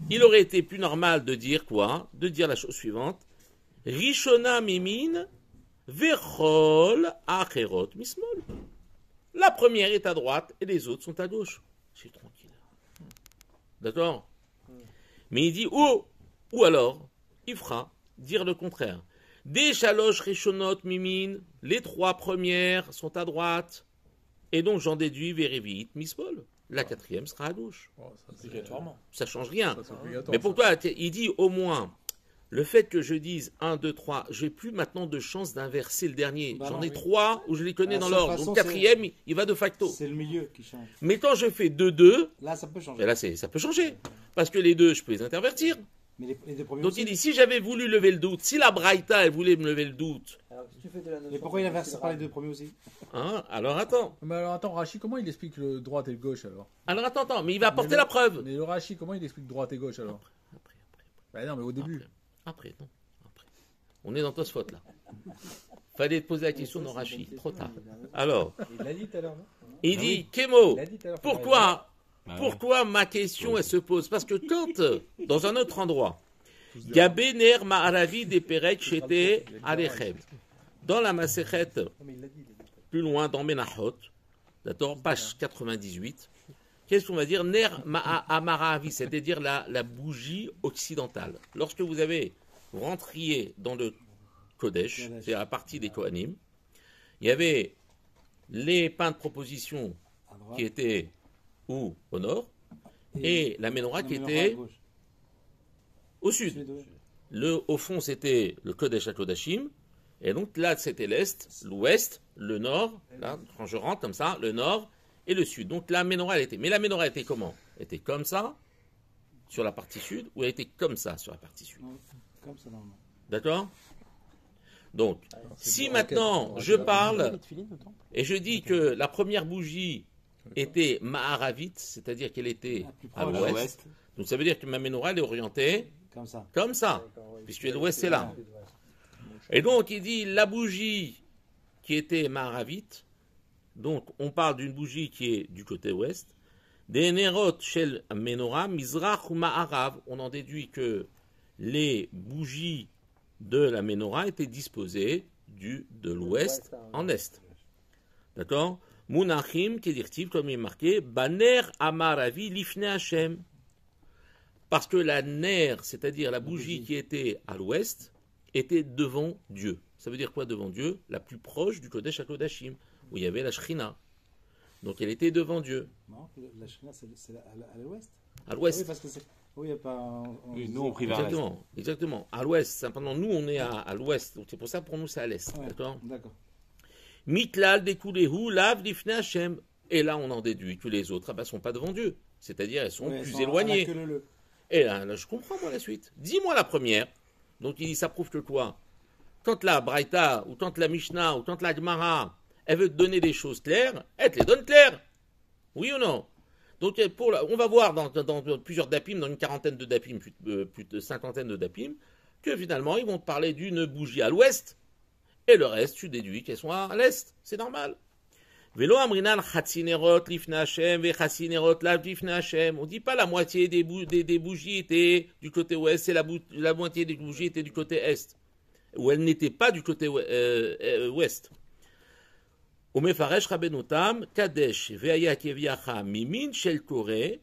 il aurait été plus normal de dire quoi? De dire la chose suivante Rishona Mimin Vechol Acherot Mismol. La première est à droite et les autres sont à gauche. C'est tranquille. D'accord? Mais il dit ou alors, il fera dire le contraire. Des chaloches rishonot mimin, les 3 premières sont à droite, et donc j'en déduis vérivit mismol. La 4e sera à gauche. Obligatoirement. Ça change rien. Mais pour toi, il dit au moins, le fait que je dise 1, 2, 3, j'ai plus maintenant de chance d'inverser le dernier. J'en ai 3 où je les connais dans l'ordre. Donc 4e, il va de facto. C'est le milieu qui change. Mais quand je fais 2, 2, là ça peut changer. Et là, ça peut changer. Parce que les 2, je peux les intervertir. Mais les 2 premiers donc aussi. il dit, si j'avais voulu lever le doute, si la Braïta, elle voulait me lever le doute. Alors, si tu fais de la mais pourquoi il inverse pas les 2 premiers aussi? Alors attends. Mais alors attends, Rachi, comment il explique le droite et le gauche alors? Alors attends, mais il va apporter la preuve. Mais le Rachi, comment il explique droite et gauche alors? Après. Bah non, mais au début. Après. On est dans Tosfot là. Fallait te poser la question dans Rachi, trop tard. Alors. Il l'a dit tout à l'heure, non? Il dit, Kemo, pourquoi ma question elle se pose? Parce que quand, dans un autre endroit, Gabé ner ma'aravi des perek shete alechem. Dans la Masechet, plus loin, dans Menachot, d'accord, page 98, qu'est-ce qu'on va dire? Ner ma'aravi, c'est-à-dire la bougie occidentale. Lorsque vous rentriez dans le Kodesh, c'est la partie des Kohanim, il y avait les pains de proposition qui étaient au nord, et la menorah qui était au sud. Au fond, c'était le Kodesh à Kodashim, et donc là, c'était l'est, l'ouest, le nord, là, quand je rentre comme ça, le nord et le sud. Donc la menorah, elle était. Mais la menorah était comment? Elle était comme ça, sur la partie sud, ou elle était comme ça, sur la partie sud? Comme ça, normalement. D'accord? Donc, si maintenant je parle et je dis que la première bougie était ma'aravite, c'est-à-dire qu'elle était à l'ouest, donc ça veut dire que ma menorah elle est orientée comme ça, puisque l'ouest c'est là. Et donc il dit la bougie qui était ma'aravite, donc on parle d'une bougie qui est du côté ouest, des nerot shel menorah mizrach ou ma'arav, on en déduit que les bougies de la menorah étaient disposées de l'ouest en est. D'accord? Munachim, qui est comme il est marqué, Baner Amaravi Lifne Hashem. Parce que la ner, c'est-à-dire la bougie qui était à l'ouest, était devant Dieu. Ça veut dire quoi devant Dieu? La plus proche du Kodesh HaKodashim, où il y avait la Shrina. Donc elle était devant Dieu. Non, la Shrina, c'est à l'ouest. À l'ouest. Oui, parce que c'est. Oui, nous on prie vers l'est. Exactement. À l'ouest. Simplement, nous on est à l'ouest. Donc c'est pour ça, pour nous, c'est à l'est. Ouais, d'accord. Mitlal dekulehu lav lifne Hashem. Et là, on en déduit que les autres ne sont pas devant Dieu. C'est-à-dire, elles sont plus éloignées. Et là, je comprends, moi, la suite. Dis-moi la première. Donc, il dit, ça prouve que quoi? Quand la Braïta, ou quand la Mishnah, ou quand la Gemara, elle veut te donner des choses claires, elle te les donne claires. Oui ou non? Donc, on va voir dans plusieurs dapim, dans une quarantaine de dapim, plus de cinquantaine de dapim, que finalement, ils vont te parler d'une bougie à l'ouest, et le reste, tu déduis qu'elles sont à l'est. C'est normal. Velo amrinan chatzinerot lifne Hashem ve chatzinerot lav lifne Hashem. On ne dit pas la moitié des bougies étaient du côté ouest, et la moitié des bougies étaient du côté est. Ou elles n'étaient pas du côté ouest. Umefaresh rabenotam kadesh ve'aya keviacha mimin shel kore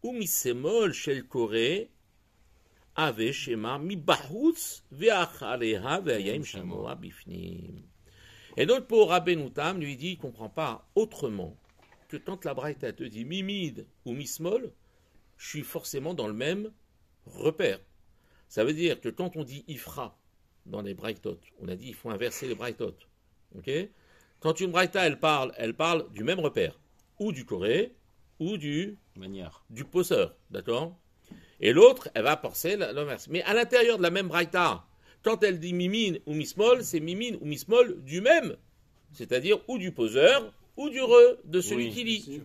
umisemol shel kore ave shema mibahutz ve'achareha ve'aya im shamoa bifnim. Et donc pour Rabbenoutam, lui dit, il ne comprend pas autrement que quand la Braïta te dit mimid ou mismol, je suis forcément dans le même repère. Ça veut dire que quand on dit ifra dans les Braïtot, on a dit il faut inverser les Braïtot. Okay? Quand une Braïta elle parle du même repère, ou du Corée, ou du poseur, d'accord? Et l'autre, elle va penser l'inverse. Mais à l'intérieur de la même Braïta, quand elle dit mimin ou mismol, c'est mimin ou mismol du même, c'est-à-dire ou du poseur ou du re, de celui qui lit.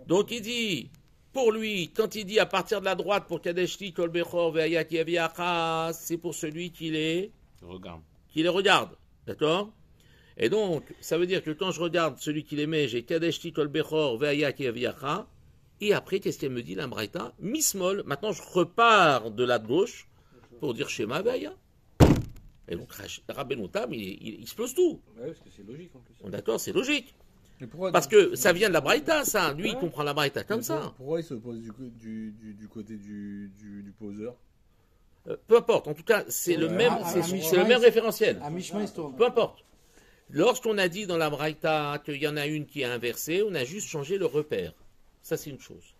Donc il dit, pour lui, quand il dit à partir de la droite pour Kadeshli, Kol Bechor, Ve'aya Kiaviacha, c'est pour celui qui les regarde. D'accord? Et donc, ça veut dire que quand je regarde celui qui les met, j'ai Kadeshli, Kol Bechor, Ve'aya Kiaviacha, et après, qu'est-ce qu'elle me dit, l'Ambraïta? Mismol. Maintenant, je repars de la gauche pour dire Shema Ve'aya. Et donc, Rabbenoutam, il explose tout. Ouais, parce que c'est logique en plus. D'accord, c'est logique. Parce que ça vient de la Braïta, ça. Lui, il comprend la Braïta comme ça. Pourquoi il se pose du côté du poseur? Peu importe. En tout cas, c'est le même référentiel. Peu importe. Lorsqu'on a dit dans la Braïta qu'il y en a une qui est inversée, on a juste changé le repère. Ça, c'est une chose.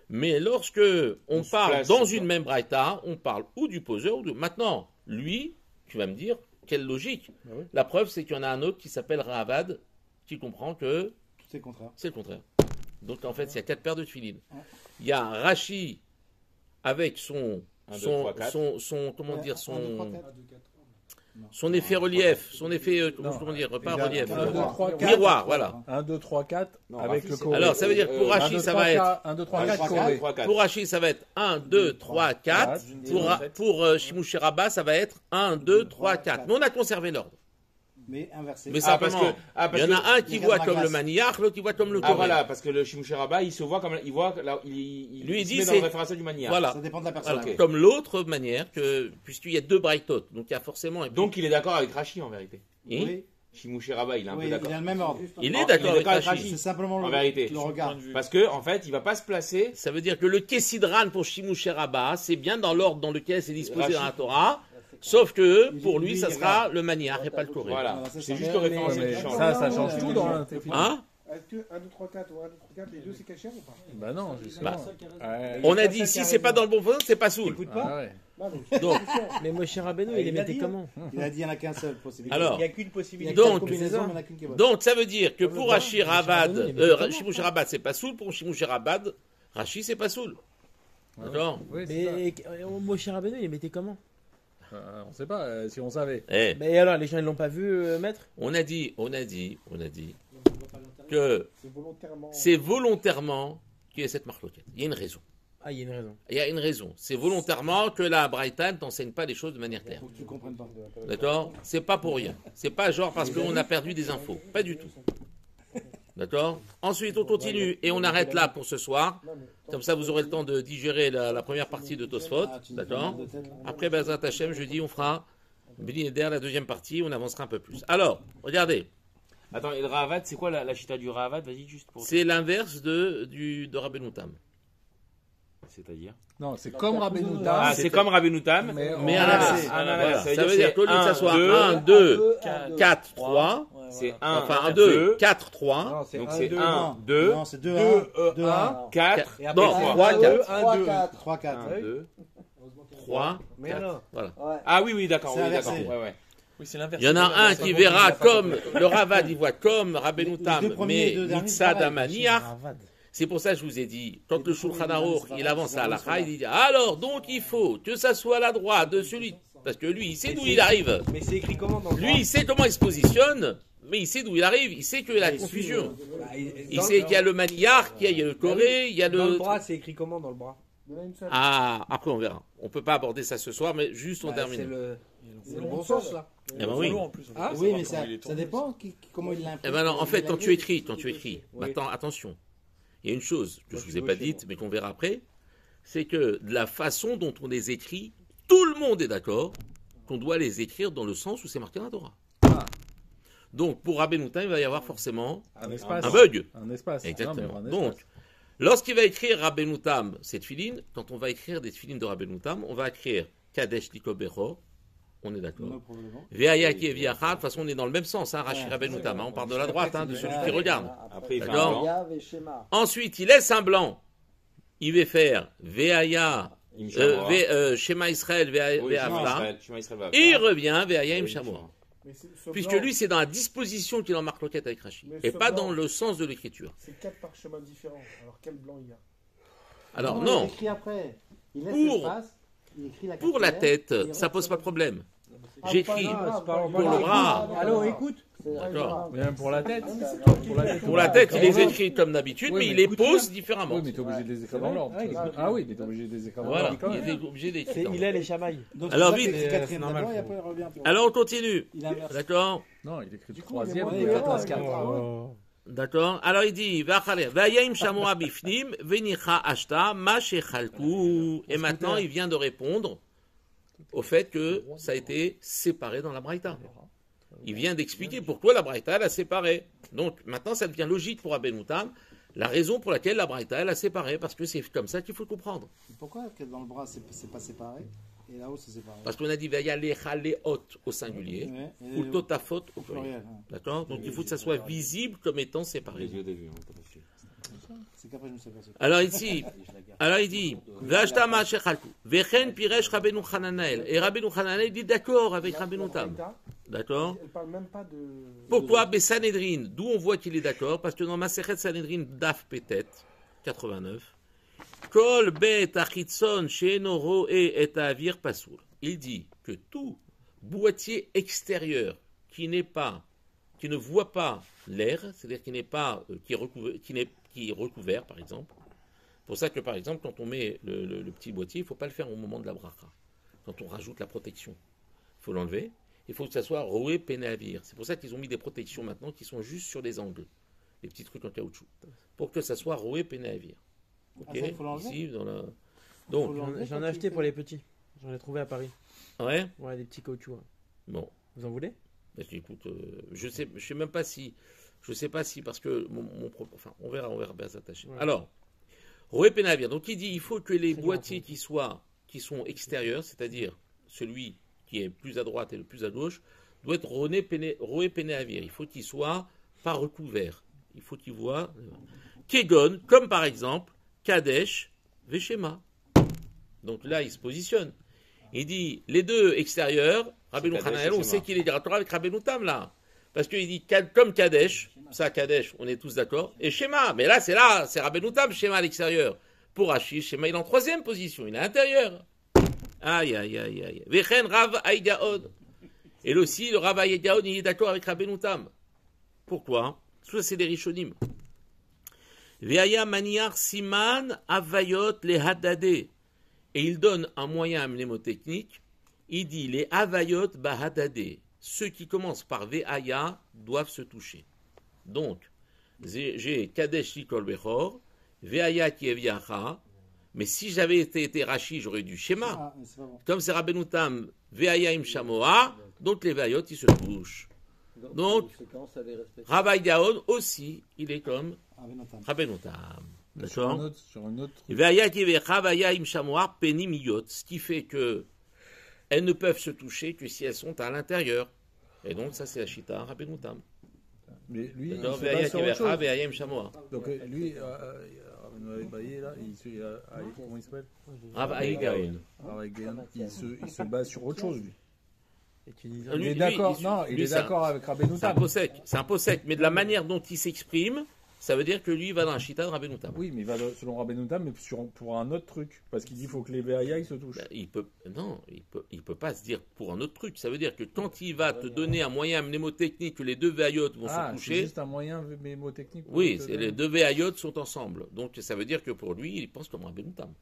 Mais lorsque on parle dans une même Braïta, on parle ou du poseur ou de... Maintenant, lui, tu vas me dire, quelle logique. Oui. La preuve, c'est qu'il y en a un autre qui s'appelle Ravad, qui comprend que c'est le contraire. C'est le contraire. Donc en fait, il y a 4 paires de tefilines. Il y a Rashi avec son effet relief, son effet, comment dire, pas relief, miroir, voilà. 1, 2, 3, 4, avec le Corée. Alors, ça veut dire que pour Rashi, ça va être 1, 2, 3, 4, pour Rashi, ça va être 1, 2, 3, 4. Pour Shimush Rabba, ça va être 1, 2, 3, 4. Mais on a conservé l'ordre. Mais inversé. Mais Ah, parce simplement, que- il y en a un qui il voit regarde la comme le glace. maniach, l'autre qui voit comme le Ah Corée. voilà, parce que le Shimushiraba, il se voit comme il voit là, Lui, il se dit met dans c'est- le référentiel du manière. Voilà. Ça dépend de la personne. Voilà. Ok. Comme l'autre manière, que puisqu'il y a deux braïtot, donc il y a forcément un Donc il est d'accord avec Rashi en vérité. Et Oui, Shimushiraba, il est un oui, peu il d'accord. a le même ordre. il Non, est d'accord avec avec Rashi. C'est simplement En le, vérité. le regard. Parce que en fait, il va pas se placer. Ça veut dire que le Kessidran pour Shimusheraba, c'est bien dans l'ordre dans lequel c'est disposé Rashi. dans la Torah, sauf que Il- pour lui, lui, ça il sera regarde. le maniach et pas le Corée. Voilà. Voilà, c'est C'est ça. juste le Mais- référentiel mais qui change. ça change tout dans un Hein? Est-ce que 1, 2, 3, 4 ou 1, 2, 3, 4, les deux c'est caché ou pas? Bah non, justement. Ouais. On a dit, si c'est pas dans le bon sens, c'est pas soul. Écoute Ah pas. ouais. Non, mais Donc, Mais Moshe Rabbeinu, Ah, il les il a mettait dit, comment? Il a dit il n'y en a qu'un seul possibilité. Alors, Il n'y a qu'une il y a possibilité. donc, quatre combinaisons, mais il n'y en a qu'une qui est bonne. donc ça veut dire que pour Rashi Rabad, Rabbeinu, il mettait comment, Shimusherabad, c'est pas soul, pour Shimusherabad, Rashi, c'est pas soul. D'accord? Oui, c'est ça. Mais Moshe Rabbeinu, il les mettait comment? On sait pas si on savait. Eh, Mais alors, les gens, ils l'ont pas vu, maître? on a dit que c'est volontairement. c'est volontairement qu'il y ait cette marloquette. Il y a une raison. Ah, il y a une raison. Il y a une raison. C'est volontairement que la Braïta ne t'enseigne pas les choses de manière claire. Faut que tu comprennes pas. D'accord? C'est pas pour rien. C'est pas genre parce qu'on a perdu des infos. Pas du tout. D'accord? Ensuite, on continue et on arrête là pour ce soir. Comme ça, vous aurez le temps de digérer la première partie de Tosfot. Ah, tu nous fais D'accord? mal de tête. Après Bezrat Hashem, jeudi, on fera Bili Eder, la deuxième partie. On avancera un peu plus. Alors, regardez. Attends, et le Rahavad, c'est quoi la chita du Rahavad? Vas-y, juste pour. C'est l'inverse de Rabbeinu Tam. C'est-à-dire Non, c'est comme Rabbeinu Tam. Ah, c'est comme Rabbeinu Tam. Mais à en l'inverse. inversé. Ah, non, non, Voilà. ça veut Ça veut dire dire c'est qu'au lieu que ça un, soit deux, 1, 2, 4, 4, 3, C'est 1, enfin 1, 2, 4, 3. Non, c'est Donc 1, c'est 2, 1, 2, Non, c'est 2, 2, 1, 2, 1, 1, 4, Et après, Non, c'est 3, 1, 4. 1, 2. 3, 4. 1, 2. 3, Mais 4. non. Voilà. Ah oui, oui, d'accord, C'est oui, inversé. d'accord. Ouais, ouais. Oui, c'est l'inverse. Il y en a un qui verra comme, le Ravad, il voit comme Rabbeinu Les deux Tam, premiers mais et deux derniers, Mitzad pareil. Amaniach. Ravad. C'est pour ça que je vous ai dit, quand le Shulchan Aruch, c'est il avance à pareil, Halakha, il dit, alors, donc il faut que ça soit à la droite de celui, parce que lui, il sait d'où il arrive. Mais c'est écrit comment dans le Lui, il sait comment il se positionne, mais il sait d'où il arrive, il sait qu'il y a la confusion. Il sait qu'il y a le maniach, qu'il y a le Corée, il y a Dans le le... bras, c'est écrit comment dans le bras? Il y en a une seule. Ah, après on verra. On peut pas aborder ça ce soir, mais juste on Bah, termine. c'est le bon sens, là. Eh ben oui. En plus, Ah, Oui, mais ça dépend comment il l'imprime. Eh ben non, en fait, quand tu écris, Oui. maintenant attention, il y a une chose que je vous ai pas dite, mais qu'on verra après, c'est que de la façon dont on les écrit, tout le monde est d'accord qu'on doit les écrire dans le sens où c'est marqué dans la Torah. Donc pour Rabbeinu Tam, il va y avoir forcément Un espace. un bug. Un espace. Exactement. Non, mais un Donc, espace. lorsqu'il va écrire Rabbeinu Tam, cette filine, quand on va écrire des filines de Rabbeinu Tam, on va écrire Kadesh Likobecho, on est d'accord. Non, probablement. Veaya qui est Viachat, de toute façon on est dans le même sens, hein, Rashi Rabbeinu Tam, hein, on part de la droite, hein, de celui qui regarde. Après, il fait un D'accord. blanc. Ensuite, il laisse un blanc. Il va faire Veaya, Il me chamboie. Shema Israël, Veaya, Oui, Veaya Shema Avla. Israël, Shema Israël va Et il faire. revient Veaya Oui, Im il Shamoa. chamboie. Mais ce Puisque blanc, lui, c'est dans la disposition qu'il en marque l'enquête avec Rashi, Mais et ce pas blanc- dans le sens de l'écriture. c'est 4 parchemins différents. Alors quel blanc il y a? Alors Il non, écrit après. Il laisse Pour- l'espace, il écrit la pour la quatrième, tête, et ça pose pas de problème. Ah, J'écris pas grave, pour pour le bras. Allô, écoute. D'accord. Mais même pour la tête. Pour la tête, il les écrit comme d'habitude, Oui, mais mais il les écoute pose bien. différemment. Oui, mais t'es obligé de les écrire dans l'ordre. Ouais, il écrit. Ah oui, mais t'es obligé de les écrire dans Voilà, l'ordre quand il même. est obligé d'écrire. C'est il est les chamailles. Donc, Alors, il vite. écrit quatrième C'est normal, d'abord et faut- après il revient. Alors on continue. Il inverse. D'accord. Non, il écrit Du coup, troisième. il est il moins écrit cohérent, 4. il est D'accord. Alors il dit Vayaim Shamoa Bifnim Venicha Ashta Ma Shechalku. Et maintenant il vient de répondre au fait que ça a été séparé dans la Braïta. Il vient d'expliquer pourquoi la Braïta elle a séparé. Donc maintenant ça devient logique pour Rabbeinu Tam. La raison pour laquelle la Braïta elle a séparé, parce que c'est comme ça qu'il faut comprendre. Pourquoi que dans le bras c'est pas séparé et là-haut c'est séparé? Parce qu'on a dit Vayalecha Leot au singulier Ouais, et ou Totafot au au pluriel. pluriel. Ouais. D'accord. Donc il faut que ça soit visible comme étant séparé. Les yeux des vues, hein, t'as pas su. C'est qu'après je me suis aperçu. Alors il dit, Vashta ma shechalku, Vechen piresh Rabbeinu Hananael. Et Rabbeinu Hananael dit d'accord avec Rabbeinu Tam. D'accord. Elle parle même pas de. Pourquoi Sanhedrin, d'où on voit qu'il est d'accord, parce que dans Masechet Sanhedrin Daf Petet 89, Kol bet achitzon she'eno ro'e et avir pasour. Il dit que tout boîtier extérieur qui n'est pas, qui ne voit pas l'air, c'est-à-dire qui n'est pas, qui est recouvert, par exemple. C'est pour ça que par exemple, quand on met le petit boîtier, il ne faut pas le faire au moment de la bracha. Quand on rajoute la protection, il faut l'enlever. il faut que ça soit roué pénéavir. C'est pour ça qu'ils ont mis des protections maintenant qui sont juste sur les angles. Les petits trucs en caoutchouc. Pour que ça soit roué pénéavir. Ok, ça, il faut l'enlever. ici, dans la... Faut Donc, l'enlever, j'en ai acheté pour les petits. J'en ai trouvé à Paris. ouais, Ouais, des petits caoutchoucs. Ouais. bon. Vous en voulez? Bah, écoute, je sais même pas si, parce que enfin, on verra bien s'attacher. Ouais. Alors, roué pénéavir. Donc il dit, il faut que les Très boîtiers bien. qui sont extérieurs, c'est-à-dire celui qui est plus à droite et le plus à gauche, doit être roué pénéavir. Il faut qu'il soit pas recouvert. Il faut qu'il voit Kegon, comme par exemple Kadesh, Veshema. Donc là, il se positionne. Il dit, les deux extérieurs, Rabbeinu Kadesh et Hananel, on Shema. sait qu'il est d'accord avec Rabbeinu Tam là. Parce qu'il dit, comme Kadesh, ça Kadesh, on est tous d'accord, et Shema, mais là, c'est Rabbeinu Tam, Shema à l'extérieur. Pour Rashi, Shema, il est en troisième position, il est à l'intérieur. Aïe, aïe, aïe, aïe. Vechen Rav Aïgaon. Et aussi, le Rav Aïgaon, il est d'accord avec Rabbeinu Tam. Pourquoi? Ça, c'est des Rishonim. Veaya Maniar Siman Avayot le Hadadé. Et il donne un moyen mnémotechnique. Il dit les Avayot Bahadadé. Ceux qui commencent par Veaya doivent se toucher. Donc, j'ai Kadesh Likol Bechor, Veaya qui est Viacha. Mais si j'avais été Rashi, j'aurais dû Shema. Ah, mais c'est pas bon. Comme c'est Rabbeinu Tam, Veaya im Shamoa, donc les Vayot, ils se touchent. Donc, Rabbi Gaon aussi, il est comme Rabbeinu Tam. D'accord? Sur un autre truc. Veaya qui est Rabaya im Shamoa penimiyot, ce qui fait que elles ne peuvent se toucher que si elles sont à l'intérieur. Et donc, ça, c'est la Shita Rabbeinu Tam. Mais lui, il D'accord? se Veaya base qui sur est autre chose. Veaya im Shamoa. Donc lui, Rabbeinu Abaye, là, comment il s'appelle? Rabbi Gaon. Il se base sur autre chose, lui. Et tu dis, Il est d'accord, non, il est d'accord avec Rabbeinu C'est un Tam. pot sec. C'est un pot sec. Mais de la manière dont il s'exprime, ça veut dire que lui, il va dans la Shita de Rabbeinu Tam. Oui, mais il va selon Rabbeinu Tam, mais pour un autre truc. Parce qu'il dit qu'il faut que les VAIA, ils se touchent. Ben, il peut pas se dire pour un autre truc. Ça veut dire que quand il va te donner un moyen mnémotechnique que les deux VAIOT vont se C'est toucher, juste un moyen mémotechnique. oui, les deux VAIOT sont ensemble. Donc ça veut dire que pour lui, il pense comme Rabbeinu Tam.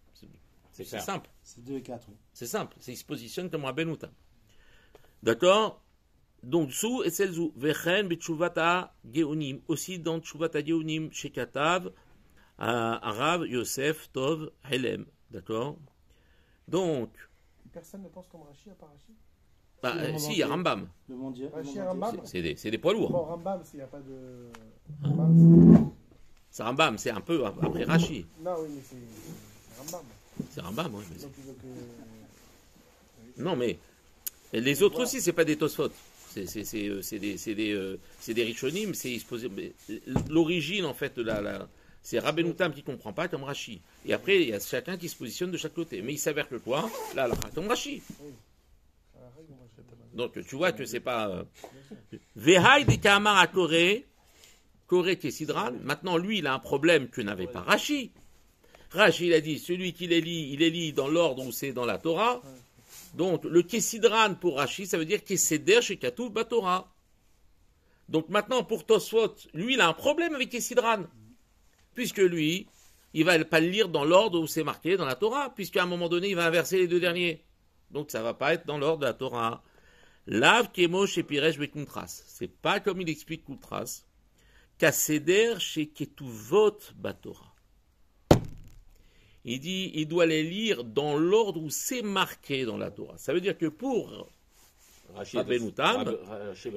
C'est simple. C'est 2 et 4, oui. C'est simple. Il se positionne comme Rabbeinu Tam. D'accord? Donc, Sou et Selzou. Vechen betchuvata geonim. Aussi dans Tchuvata geonim chez Katav, Arav, Yosef, Tov, Helem. D'accord? Donc, Personne ne pense comme Rashi à part Rashi. si, il y a Rambam. Le mondial. Rashi et Rambam. C'est des poids lourds. Bon, Rambam, s'il n'y a pas de. Rambam, C'est Rambam, c'est un peu après Rashi. non, oui, mais c'est Rambam. C'est Rambam, oui. Donc, il veut que. Non, mais les autres aussi, c'est pas des Tosfot. C'est des Rishonim. L'origine, en fait, c'est Rabbeinu Tam qui ne comprend pas comme Rashi. Et après, il y a chacun qui se positionne de chaque côté. Mais il s'avère que quoi? Là, comme Rashi. Donc, tu vois que c'est pas. Vehaï de Kamar à Corée qui est Sidran. Maintenant, lui, il a un problème que n'avait pas Rashi. Rashi, il a dit, celui qui les lit, il les lit dans l'ordre où c'est dans la Torah. Donc, le Kessidran pour Rashi, ça veut dire Keseder chez Katouf Batora. Donc, maintenant, pour Tosfot, lui, il a un problème avec Kessidran. Puisque lui, il va pas le lire dans l'ordre où c'est marqué dans la Torah. Puisqu'à un moment donné, il va inverser les deux derniers. Donc, ça va pas être dans l'ordre de la Torah. Lav Kemo chez Piresh Bekuntras. C'est pas comme il explique Kuntras. Kaseder chez Ketuvot Batora. Il dit, il doit les lire dans l'ordre où c'est marqué dans la Torah. Ça veut dire que pour Rabbeinu Tam,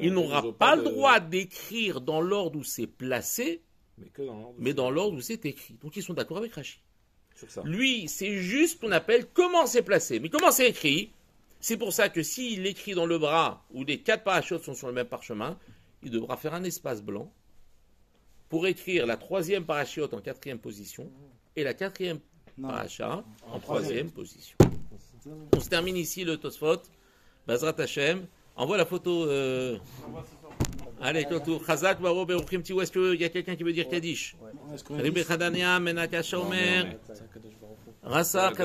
il n'aura pas le droit d'écrire dans l'ordre où c'est placé, mais dans l'ordre où c'est écrit. Donc ils sont d'accord avec Rashi. Lui, c'est juste ce qu'on appelle comment c'est placé. Mais comment c'est écrit? C'est pour ça que s'il écrit dans le bras, où les 4 parachutes sont sur le même parchemin, il devra faire un espace blanc pour écrire la 3e parachute en 4e position et la 4e paracha en 3e position. On se termine ici le Tosfot. Bazrat Hashem. Envoie la photo. Allez, Kotou. Chazak, Baro, Beruchim, où est-ce qu'il y a quelqu'un qui veut dire Kaddish? Ribe Chadania, Menaka Shomer. Rasa, Kadosh.